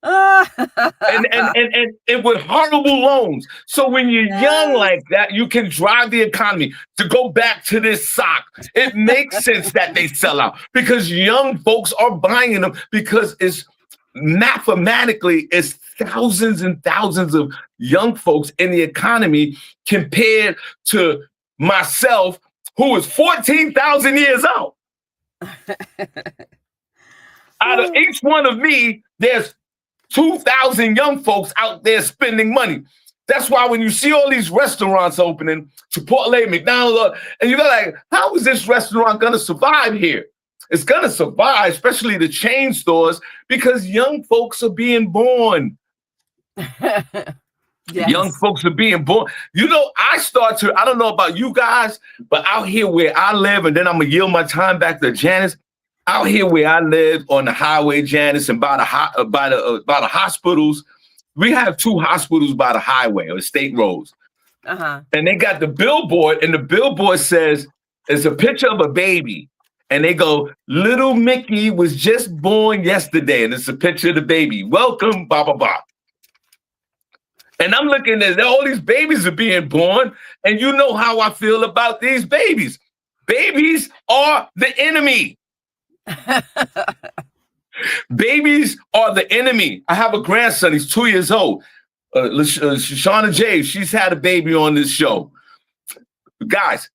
And with horrible loans. So when you're young like that, you can drive the economy. To go back to this sock, it makes sense that they sell out because young folks are buying them because it's mathematically it's thousands and thousands of young folks in the economy compared to myself, who is 14,000 years old. Out of each one of me, there's 2,000 young folks out there spending money. That's why when you see all these restaurants opening, Chipotle, McDonald's, and you're like, how is this restaurant going to survive here? It's going to survive, especially the chain stores, because young folks are being born. Yes. Young folks are being born. You know, I don't know about you guys, but out here where I live, and then I'm going to yield my time back to Janice. Out here where I live on the highway, Janice, and by the hospitals, we have 2 hospitals by the highway or state roads. And they got the billboard, and the billboard says, it's a picture of a baby. And they go, little Mickey was just born yesterday. And it's a picture of the baby. Welcome, blah, blah, blah. And I'm looking at all these babies are being born. And you know how I feel about these babies. Babies are the enemy. Babies are the enemy. I have a grandson. He's 2 years old. Shawn J, she's had a baby on this show. Guys,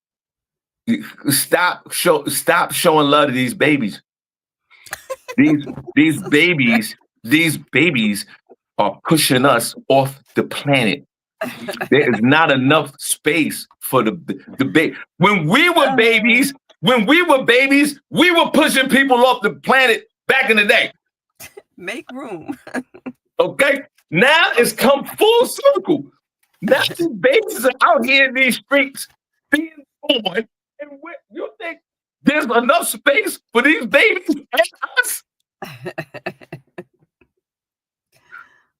stop showing love to these babies. These babies are pushing us off the planet. There is not enough space for the baby. When we were babies, we were pushing people off the planet back in the day. Make room. Okay? Now it's come full circle. Now these babies are out here in these streets being born. And you think there's enough space for these babies and us?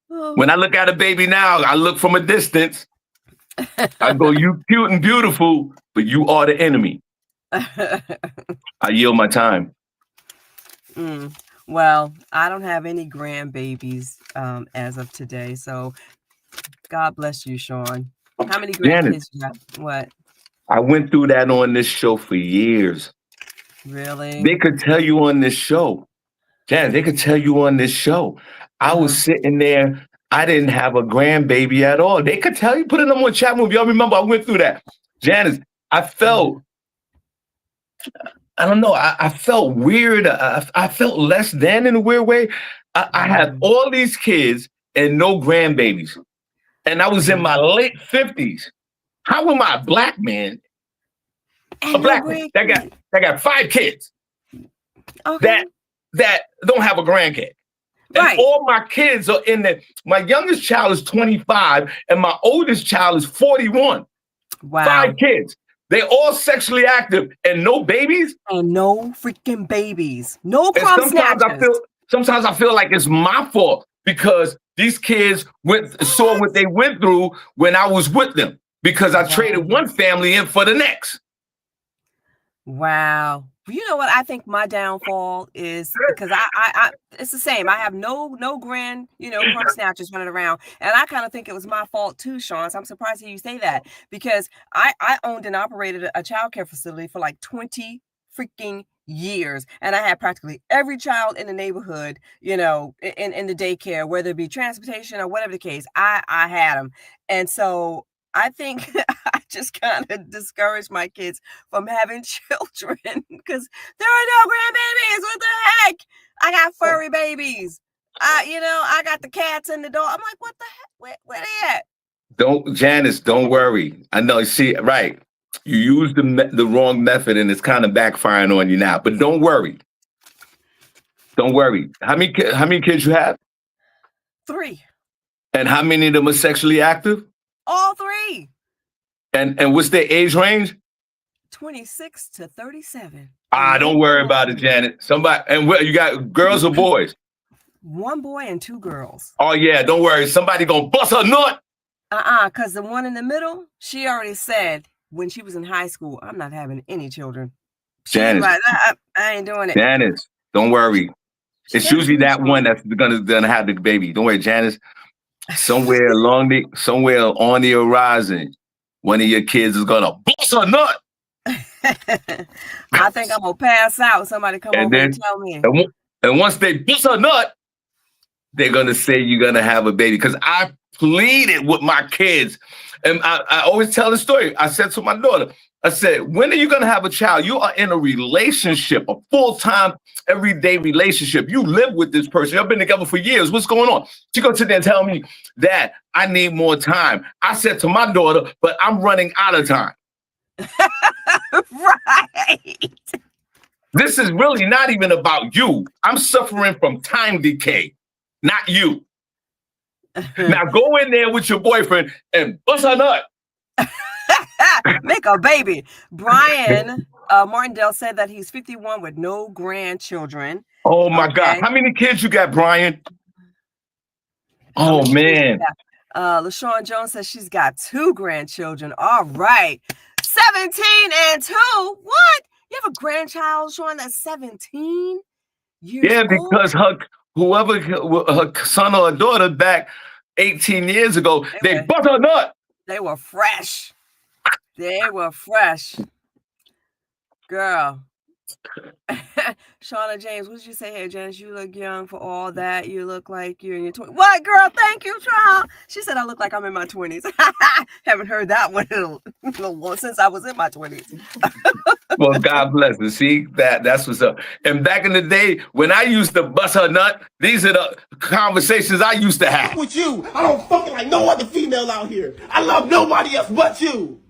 When I look at a baby now, I look from a distance. I go, you cute and beautiful, but you are the enemy. I yield my time. Well, I don't have any grandbabies as of today, so God bless you, Shawn. How many grandkids you got? What? I went through that on this show for years. Really? They could tell you on this show. Janice, they could tell you on this show. I was sitting there. I didn't have a grandbaby at all. They could tell you, put it on chat room. Y'all remember I went through that. Janice, I felt, I don't know, I felt weird. I felt less than in a weird way. I had all these kids and no grandbabies. And I was in my late 50s. How am I a black man? And a black man that got 5 kids that don't have a grandkid. And all my kids are in there. My youngest child is 25 and my oldest child is 41. Wow. 5 kids. They all sexually active and no babies. And no freaking babies. No crumb snatchers. Sometimes I feel like it's my fault because these kids saw what they went through when I was with them because I traded one family in for the next. Wow. You know what I think my downfall is because I it's the same. I have no crumb snatchers running around. And I kind of think it was my fault too, Shawn. So I'm surprised to hear you say that because I owned and operated a childcare facility for like 20 freaking years. And I had practically every child in the neighborhood, in the daycare, whether it be transportation or whatever the case, I had them. And so I think I just kind of discouraged my kids from having children because there are no grandbabies. What the heck? I got furry babies. I got the cats and the dog. I'm like, what the heck? Where they at? Janice, don't worry. I know. See, right. You used the wrong method and it's kind of backfiring on you now. But don't worry. Don't worry. How many kids you have? 3. And how many of them are sexually active? All 3. And what's their age range? 26 to 37. Don't worry about it, Janet. You got girls or boys? 1 boy and 2 girls. Oh yeah, don't worry. Somebody gonna bust her nut. Because the one in the middle, she already said when she was in high school, I'm not having any children. Janice, like, I ain't doing it. Janice, don't worry. It's usually that one that's gonna have the baby. Don't worry, Janice. Somewhere on the horizon, one of your kids is gonna bust a nut. I think I'm gonna pass out. Somebody come over and tell me. And once they bust a nut, they're gonna say you're gonna have a baby. Because I pleaded with my kids, and I always tell the story. I said to my daughter, I said, when are you going to have a child? You are in a relationship, a full-time, everyday relationship. You live with this person. You've been together for years. What's going on? She goes to there and tell me that I need more time. I said to my daughter, but I'm running out of time. Right. This is really not even about you. I'm suffering from time decay, not you. Now go in there with your boyfriend and bust a nut. Make a baby. Brian Martindale said that he's 51 with no grandchildren. Oh my God. How many kids you got, Brian? Oh man. LaShawn Jones says she's got 2 grandchildren. All right. 17 and 2. What? You have a grandchild, Sean, that's 17 years old? Because her son or daughter back 18 years ago, they bust a nut. They were fresh. Girl. Shauna James, what did you say here, Janice? You look young for all that. You look like you're in your 20s. What, girl? Thank you, Sean. She said I look like I'm in my 20s. Haven't heard that one since I was in my 20s. Well, God bless her. See, that's what's up. And back in the day, when I used to bust her nut, these are the conversations I used to have. With you, I don't fucking like no other female out here. I love nobody else but you.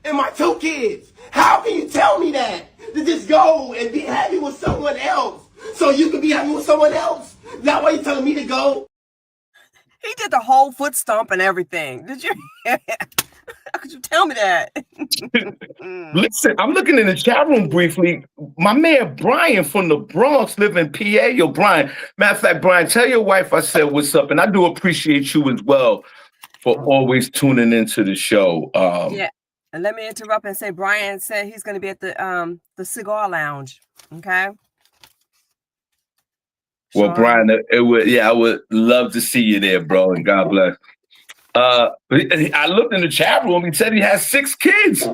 And my 2 kids. How can you tell me that? To just go and be happy with someone else so you can be happy with someone else? That why you telling me to go? He did the whole foot stomp and everything. Did you? How could you tell me that? Listen, I'm looking in the chat room briefly. My man Brian from the Bronx live in PA. Yo, Brian. Matter of fact, Brian, tell your wife I said what's up. And I do appreciate you as well for always tuning into the show. Yeah. And let me interrupt and say Brian said he's going to be at the Segure Lounge. Okay. Well, Sean? Brian, I would love to see you there, bro. And God bless. I looked in the chat room. He said he has 6 kids.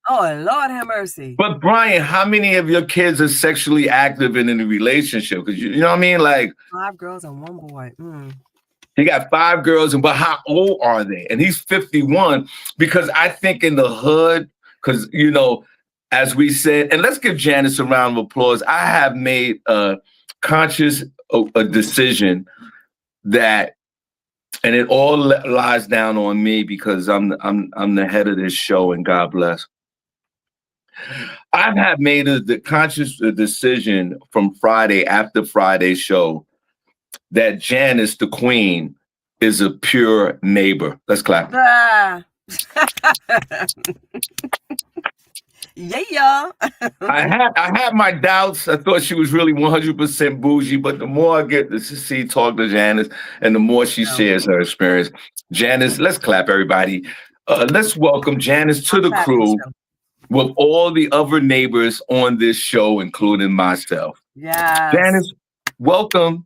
Oh, Lord have mercy. But Brian, how many of your kids are sexually active and in a relationship? Because you know what I mean? Like 5 girls and 1 boy. He got 5 girls, but how old are they? And he's 51, because I think in the hood, because, you know, as we said, and let's give Janice a round of applause. I have made a conscious decision that, and it all lies down on me because I'm the head of this show, and God bless. I have made the conscious decision from Friday, after Friday's show, that Janice, the queen, is a pure neighbor. Let's clap. Yeah. I had my doubts. I thought she was really 100% bougie, but the more I get to talk to Janice, and the more she shares her experience, Janice, let's clap, everybody. Let's welcome Janice to the crew with all the other neighbors on this show, including myself. Yeah. Janice, welcome.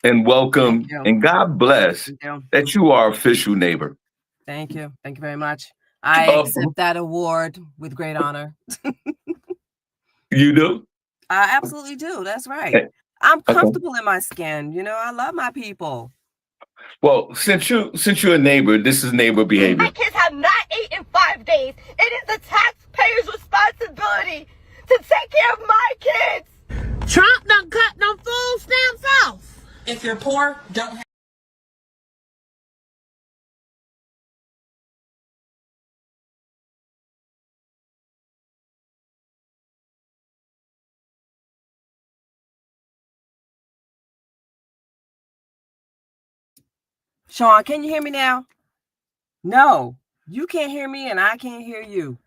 And welcome, and God bless that you are official neighbor. Thank you. Thank you very much. I accept that award with great honor. You do? I absolutely do. That's right. I'm comfortable in my skin. You know, I love my people. Well, since you're a neighbor, this is neighbor behavior. My kids have not eaten in 5 days. It is the taxpayer's responsibility to take care of my kids. Trump done cut them food stamps off. If you're poor, don't have. Sean, can you hear me now? No, you can't hear me and I can't hear you.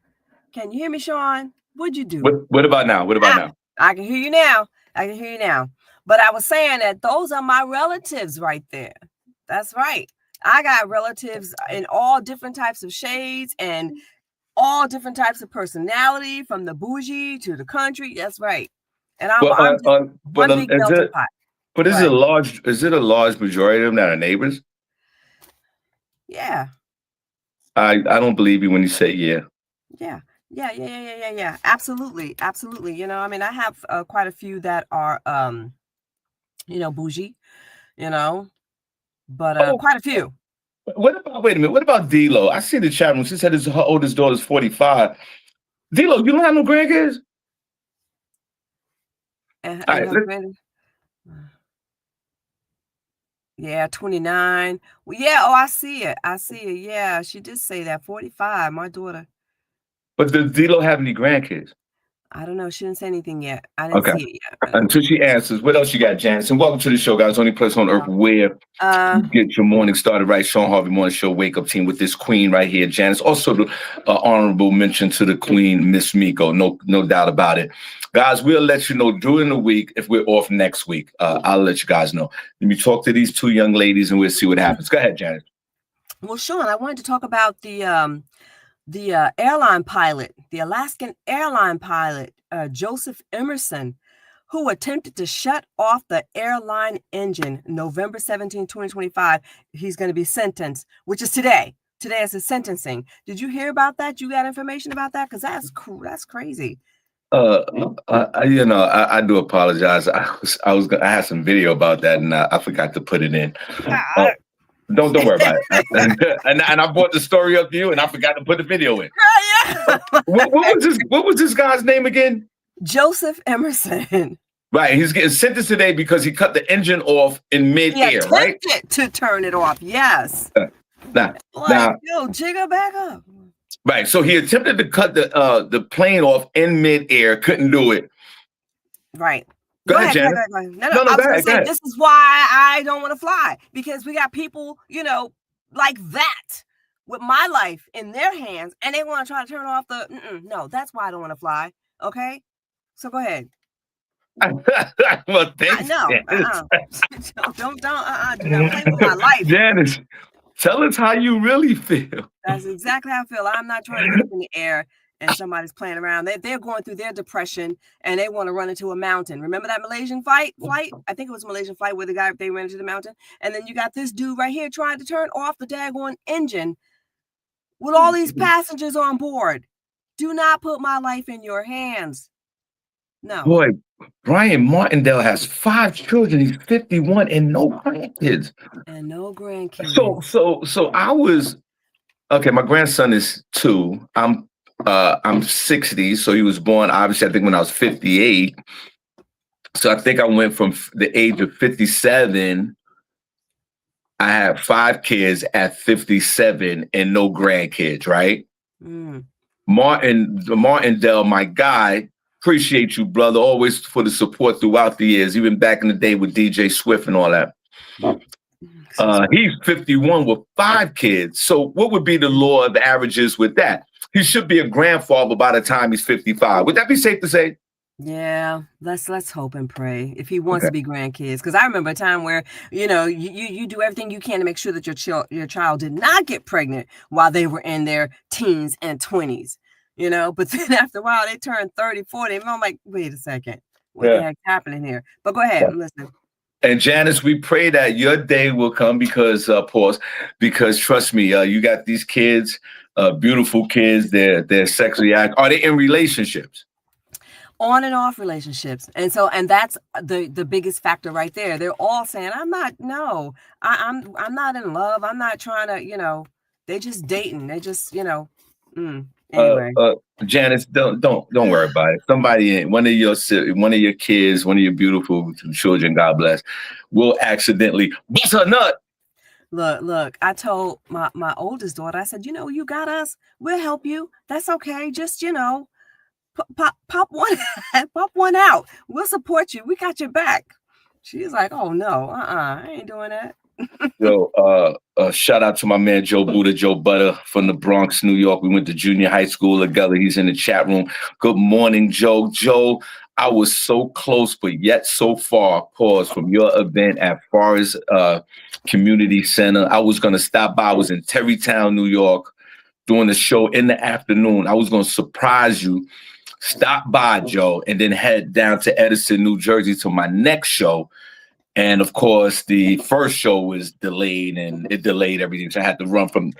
Can you hear me, Sean? What'd you do? What about now? What about now? I can hear you now. But I was saying that those are my relatives right there. That's right. I got relatives in all different types of shades and all different types of personality, from the bougie to the country. That's right. And I'm just one big melting pot. But is it a large majority of them that are neighbors? Yeah. I don't believe you when you say yeah. Yeah. Absolutely. You know, I mean, I have quite a few that are, bougie, but quite a few. Wait a minute. What about D-Lo? I see the chat room. She said her oldest daughter is 45. D-Lo, you don't have no grandkids? Yeah, 29. Well, yeah. Oh, I see it. Yeah, she did say that. 45, my daughter. But does D-Lo have any grandkids? I don't know. She didn't say anything yet. I didn't Okay. see it yet. Until she answers, what else you got, Janice? And welcome to the show, guys. Only place on earth where you get your morning started right. Shawn Harvey Morning Show Wake Up Team with this queen right here, Janice. Also, the honorable mention to the queen, Miss Miko. No doubt about it. Guys, we'll let you know during the week if we're off next week. I'll let you guys know. Let me talk to these two young ladies and we'll see what happens. Go ahead, Janice. Well, Shawn, I wanted to talk about the airline pilot, the Alaskan airline pilot, Joseph Emerson, who attempted to shut off the airline engine November 17, 2025. He's going to be sentenced, which is today. Today is his sentencing. Did you hear about that? You got information about that? Because that's crazy. I do apologize. I had some video about that and I forgot to put it in. Don't worry about it. and I brought the story up to you, and I forgot to put the video in. What was this guy's name again? Joseph Emerson. Right, he's getting sentenced today because he cut the engine off in mid-air, right? To turn it off. Yes. Now, jigger back up. Right, so he attempted to cut the plane off in mid-air, couldn't do it. Right. Go ahead, Janice. No, I was going to say, this is why I don't want to fly, because we got people, like that with my life in their hands, and they want to try to turn off no, that's why I don't want to fly. Okay? So go ahead. Well, thanks. No, don't do not play with my life. Janice, tell us how you really feel. That's exactly how I feel. I'm not trying to get in the air and somebody's playing around. They're going through their depression and they want to run into a mountain. Remember that Malaysian flight? I think it was a Malaysian flight where they ran into the mountain. And then you got this dude right here trying to turn off the daggone engine with all these passengers on board. Do not put my life in your hands. No. Boy, Brian Martindale has 5 children. He's 51 and no grandkids. And no grandkids. So I was, okay, my grandson is 2. I'm 60, so he was born, obviously, I think when I was 58. So I think I went from the age of 57. I had 5 kids at 57 and no grandkids, right? Martindale, my guy, appreciate you, brother, always for the support throughout the years, even back in the day with DJ Swift and all that. He's 51 with 5 kids. So what would be the law of averages with that? He should be a grandfather by the time he's 55. Would that be safe to say? Yeah, let's hope and pray if he wants to be grandkids. Because I remember a time where you do everything you can to make sure that your child did not get pregnant while they were in their teens and 20s. But then after a while they turned 30, 40, and I'm like, wait a second, what the heck's happening here? But go ahead, listen. And Janice, we pray that your day will come because trust me, you got these kids, beautiful kids. They're sexually active. Are they in relationships? On and off relationships. And that's the biggest factor right there. They're all saying, I'm not in love. I'm not trying to, they just dating. They just, anyway. Janice, don't worry about it. Somebody, one of your kids, one of your beautiful children, God bless, will accidentally bust a nut. Look, I told my oldest daughter, I said, you got us. We'll help you. That's okay. Just, pop one out. We'll support you. We got your back. She's like, oh no, I ain't doing that. Yo, shout out to my man Joe Butter from the Bronx, New York. We went to junior high school together. He's in the chat room. Good morning, Joe. Joe, I was so close, but yet so far. Pause from your event at Forest Community Center. I was gonna stop by. I was in Terrytown, New York, doing the show in the afternoon. I was gonna surprise you. Stop by, Joe, and then head down to Edison, New Jersey to my next show. And of course, the first show was delayed and it delayed everything. So I had to run from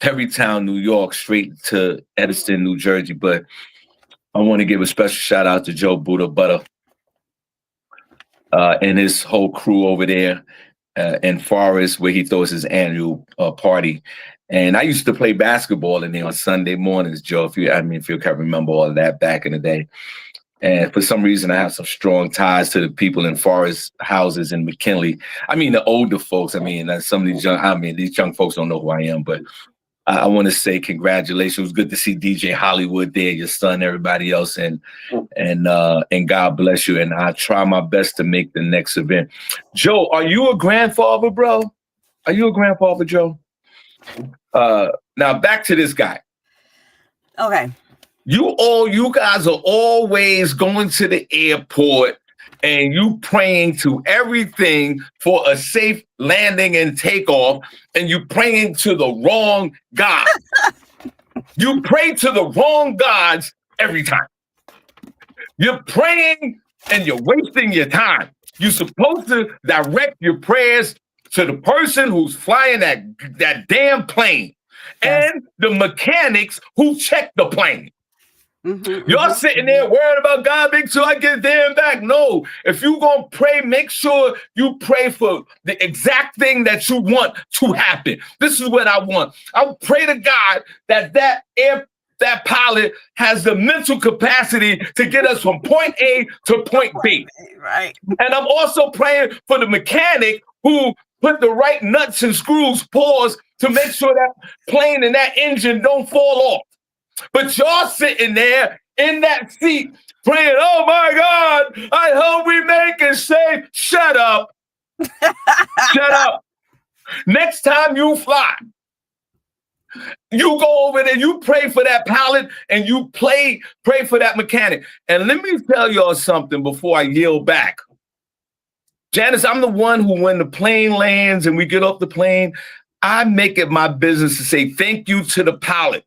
Terrytown, New York, straight to Edison, New Jersey. But I want to give a special shout out to Joe Butter and his whole crew over there in Forest, where he throws his annual party. And I used to play basketball in there on Sunday mornings, Joe, if you can remember all of that back in the day. And for some reason, I have some strong ties to the people in Forest houses in McKinley. I mean, the older folks. Some of these young folks don't know who I am, but I want to say congratulations. It was good to see DJ Hollywood there, your son, everybody else, and God bless you. And I try my best to make the next event. Joe, are you a grandfather, bro? Are you a grandfather, Joe? Now back to this guy. Okay. You guys are always going to the airport and you praying to everything for a safe landing and takeoff, and you praying to the wrong God. You pray to the wrong gods every time. You're praying and you're wasting your time. You're supposed to direct your prayers to the person who's flying that damn plane and the mechanics who check the plane. You're sitting there worried about God, make sure I get damn back. No, if you're going to pray, make sure you pray for the exact thing that you want to happen. This is what I want. I pray to God that pilot has the mental capacity to get us from point A to point B. Right. And I'm also praying for the mechanic who put the right nuts and screws, pause, to make sure that plane and that engine don't fall off. But y'all sitting there in that seat praying, oh my God, I hope we make it safe. Shut up. Shut up. Next time you fly, you go over there, you pray for that pilot and you pray for that mechanic. And let me tell y'all something before I yield back. Janice, I'm the one who, when the plane lands and we get off the plane, I make it my business to say thank you to the pilot.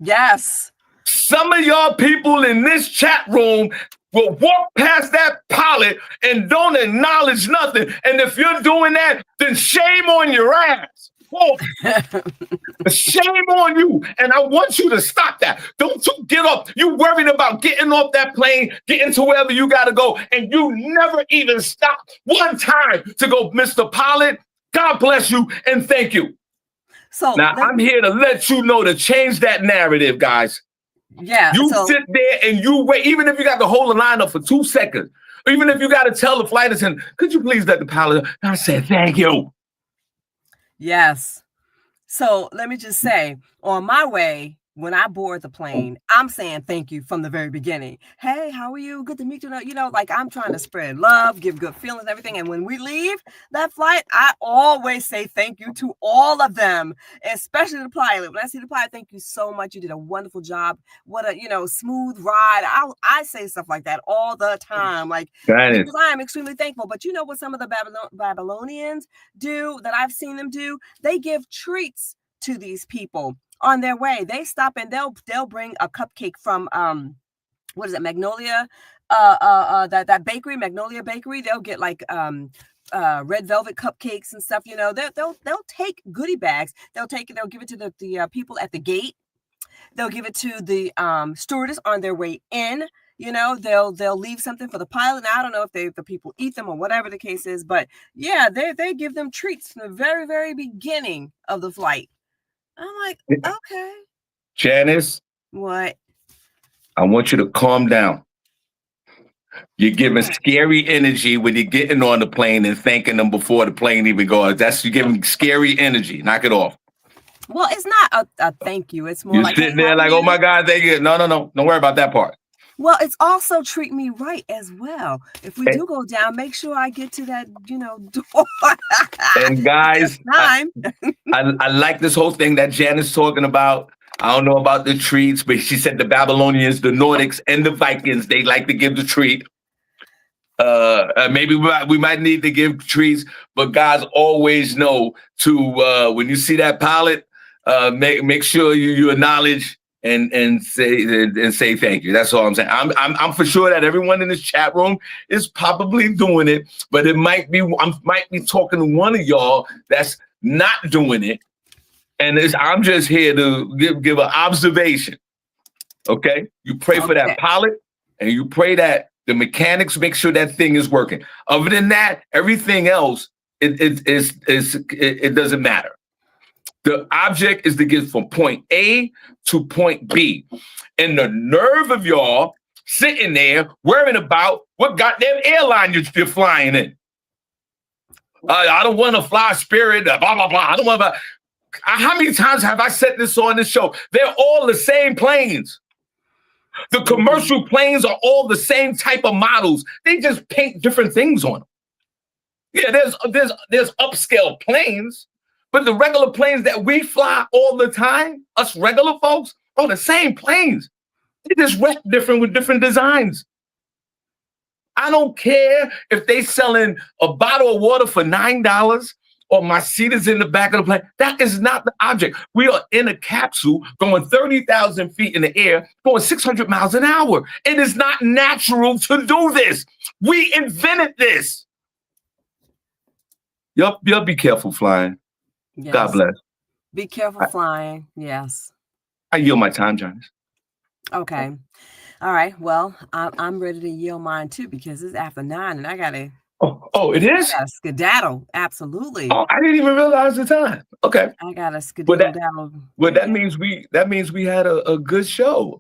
Yes. Some of y'all people in this chat room will walk past that pilot and don't acknowledge nothing. And if you're doing that, then shame on your ass. Oh, shame on you. And I want you to stop that. Don't you get up. You worried about getting off that plane, getting to wherever you got to go. And you never even stop one time to go, Mr. Pilot, God bless you and thank you. So now I'm here to let you know to change that narrative, guys. Yeah. You sit there and you wait, even if you got to hold the line up for 2 seconds, even if you got to tell the flight attendant, could you please let the pilot? I said, thank you. Yes. So let me just say, on my way, when I board the plane, I'm saying thank you from the very beginning. Hey, how are you? Good to meet you. You know, like I'm trying to spread love, give good feelings, everything. And when we leave that flight, I always say thank you to all of them, especially the pilot. When I see the pilot, thank you so much. You did a wonderful job. What a, smooth ride. I say stuff like that all the time. Like, because I am extremely thankful. But you know what some of the Babylonians do that I've seen them do? They give treats to these people. On their way, they stop and they'll bring a cupcake from what is it, Magnolia, that bakery, Magnolia Bakery. They'll get like red velvet cupcakes and stuff. You know, they'll take goodie bags. They'll give it to the people at the gate. They'll give it to the stewardess on their way in. You know, they'll leave something for the pilot. Now, I don't know if the people eat them or whatever the case is, but yeah, they give them treats from the very, very beginning of the flight. I'm like, okay. Janice. What? I want you to calm down. You're giving scary energy when you're getting on the plane and thanking them before the plane even goes. You're giving scary energy. Knock it off. Well, it's not a thank you. It's more you're like sitting there like, oh my God, thank you. No. Don't worry about that part. Well, it's also treat me right as well. If we do go down, make sure I get to that, door. And guys, I like this whole thing that Janice talking about. I don't know about the treats, but she said the Babylonians, the Nordics, and the Vikings, they like to give the treat. Maybe we might need to give treats, but guys always know to when you see that pilot, make sure you acknowledge and say thank you. That's all I'm saying. I'm for sure that everyone in this chat room is probably doing it, but I might be talking to one of y'all that's not doing it, and I'm just here to give an observation. Okay, you pray for that pilot, and you pray that the mechanics make sure that thing is working. Other than that, everything else it doesn't matter. The object is to get from point A to point B. And the nerve of y'all sitting there worrying about what goddamn airline you're flying in. I don't want to fly Spirit, blah, blah, blah. I don't want to. how many times have I said this on the show? They're all the same planes. The commercial planes are all the same type of models. They just paint different things on them. Yeah, there's upscale planes, but the regular planes that we fly all the time, us regular folks, are the same planes. They just wreck different with different designs. I don't care if they selling a bottle of water for $9 or my seat is in the back of the plane. That is not the object. We are in a capsule going 30,000 feet in the air, going 600 miles an hour. It is not natural to do this. We invented this. Y'all be careful flying. Yes. God bless. Be careful flying. Yes. I yield my time, Janice. Okay. All right. Well, I'm ready to yield mine too because it's after 9 and I gotta. Oh, it is? I gotta skedaddle. Absolutely. Oh, I didn't even realize the time. Okay. I gotta skedaddle. Well, that means we had a good show.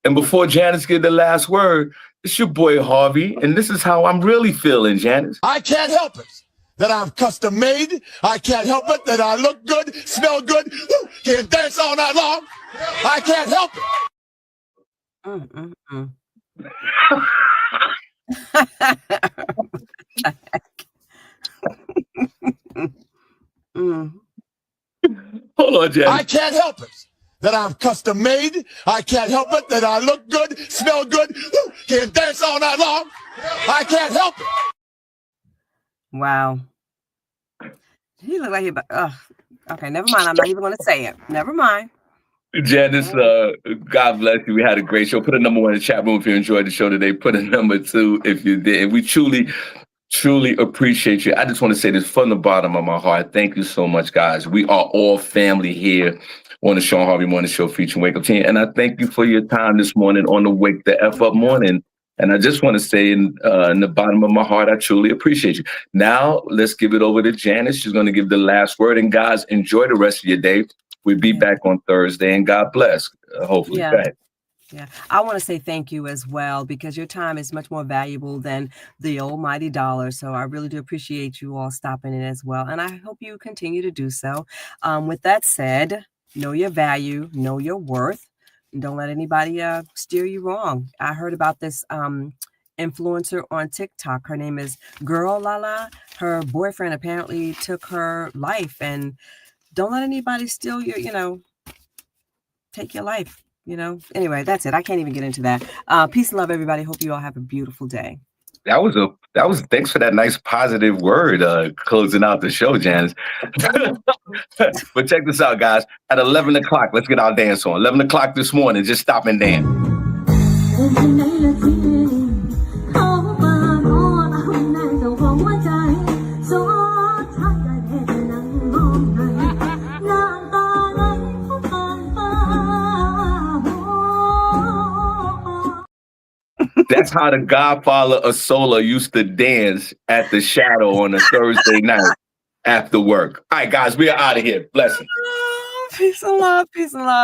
And before Janice get the last word, it's your boy Harvey, and this is how I'm really feeling, Janice. I can't help it that I'm custom made. I can't help it that I look good, smell good, can dance all night long. I can't help it. Hold on, Janice. I can't help it that I'm custom made. I can't help it that I look good, smell good, can dance all night long. I can't help it. Wow. He looked like he. Okay, never mind. I'm not even going to say it. Never mind. Janice, God bless you. We had a great show. Put a number 1 in the chat room if you enjoyed the show today. Put a number 2 if you did. We truly appreciate you. I just want to say this from the bottom of my heart. Thank you so much, guys. We are all family here on the Shawn Harvey Morning Show featuring Wake Up Team. And I thank you for your time this morning on the Wake the F Up morning. And I just want to say in the bottom of my heart, I truly appreciate you. Now, let's give it over to Janice. She's going to give the last word. And guys, enjoy the rest of your day. We'll be back on Thursday, and God bless. Hopefully. Yeah. Yeah. I want to say thank you as well, because your time is much more valuable than the almighty dollar. So I really do appreciate you all stopping in as well. And I hope you continue to do so. With that said, know your value, know your worth. Don't let anybody steer you wrong. I heard about this influencer on TikTok. Her name is Girl Lala. Her boyfriend apparently took her life, and don't let anybody steal your, take your life, Anyway, that's it. I can't even get into that. Peace and love, everybody. Hope you all have a beautiful day. That was thanks for that nice positive word closing out the show, Janice. But check this out, guys. At 11 o'clock, let's get our dance on. 11 o'clock this morning, just stop and dance. That's how the godfather of Solar used to dance at the Shadow on a Thursday night after work. All right, guys, we are out of here. Blessings. Peace and love. Peace and love.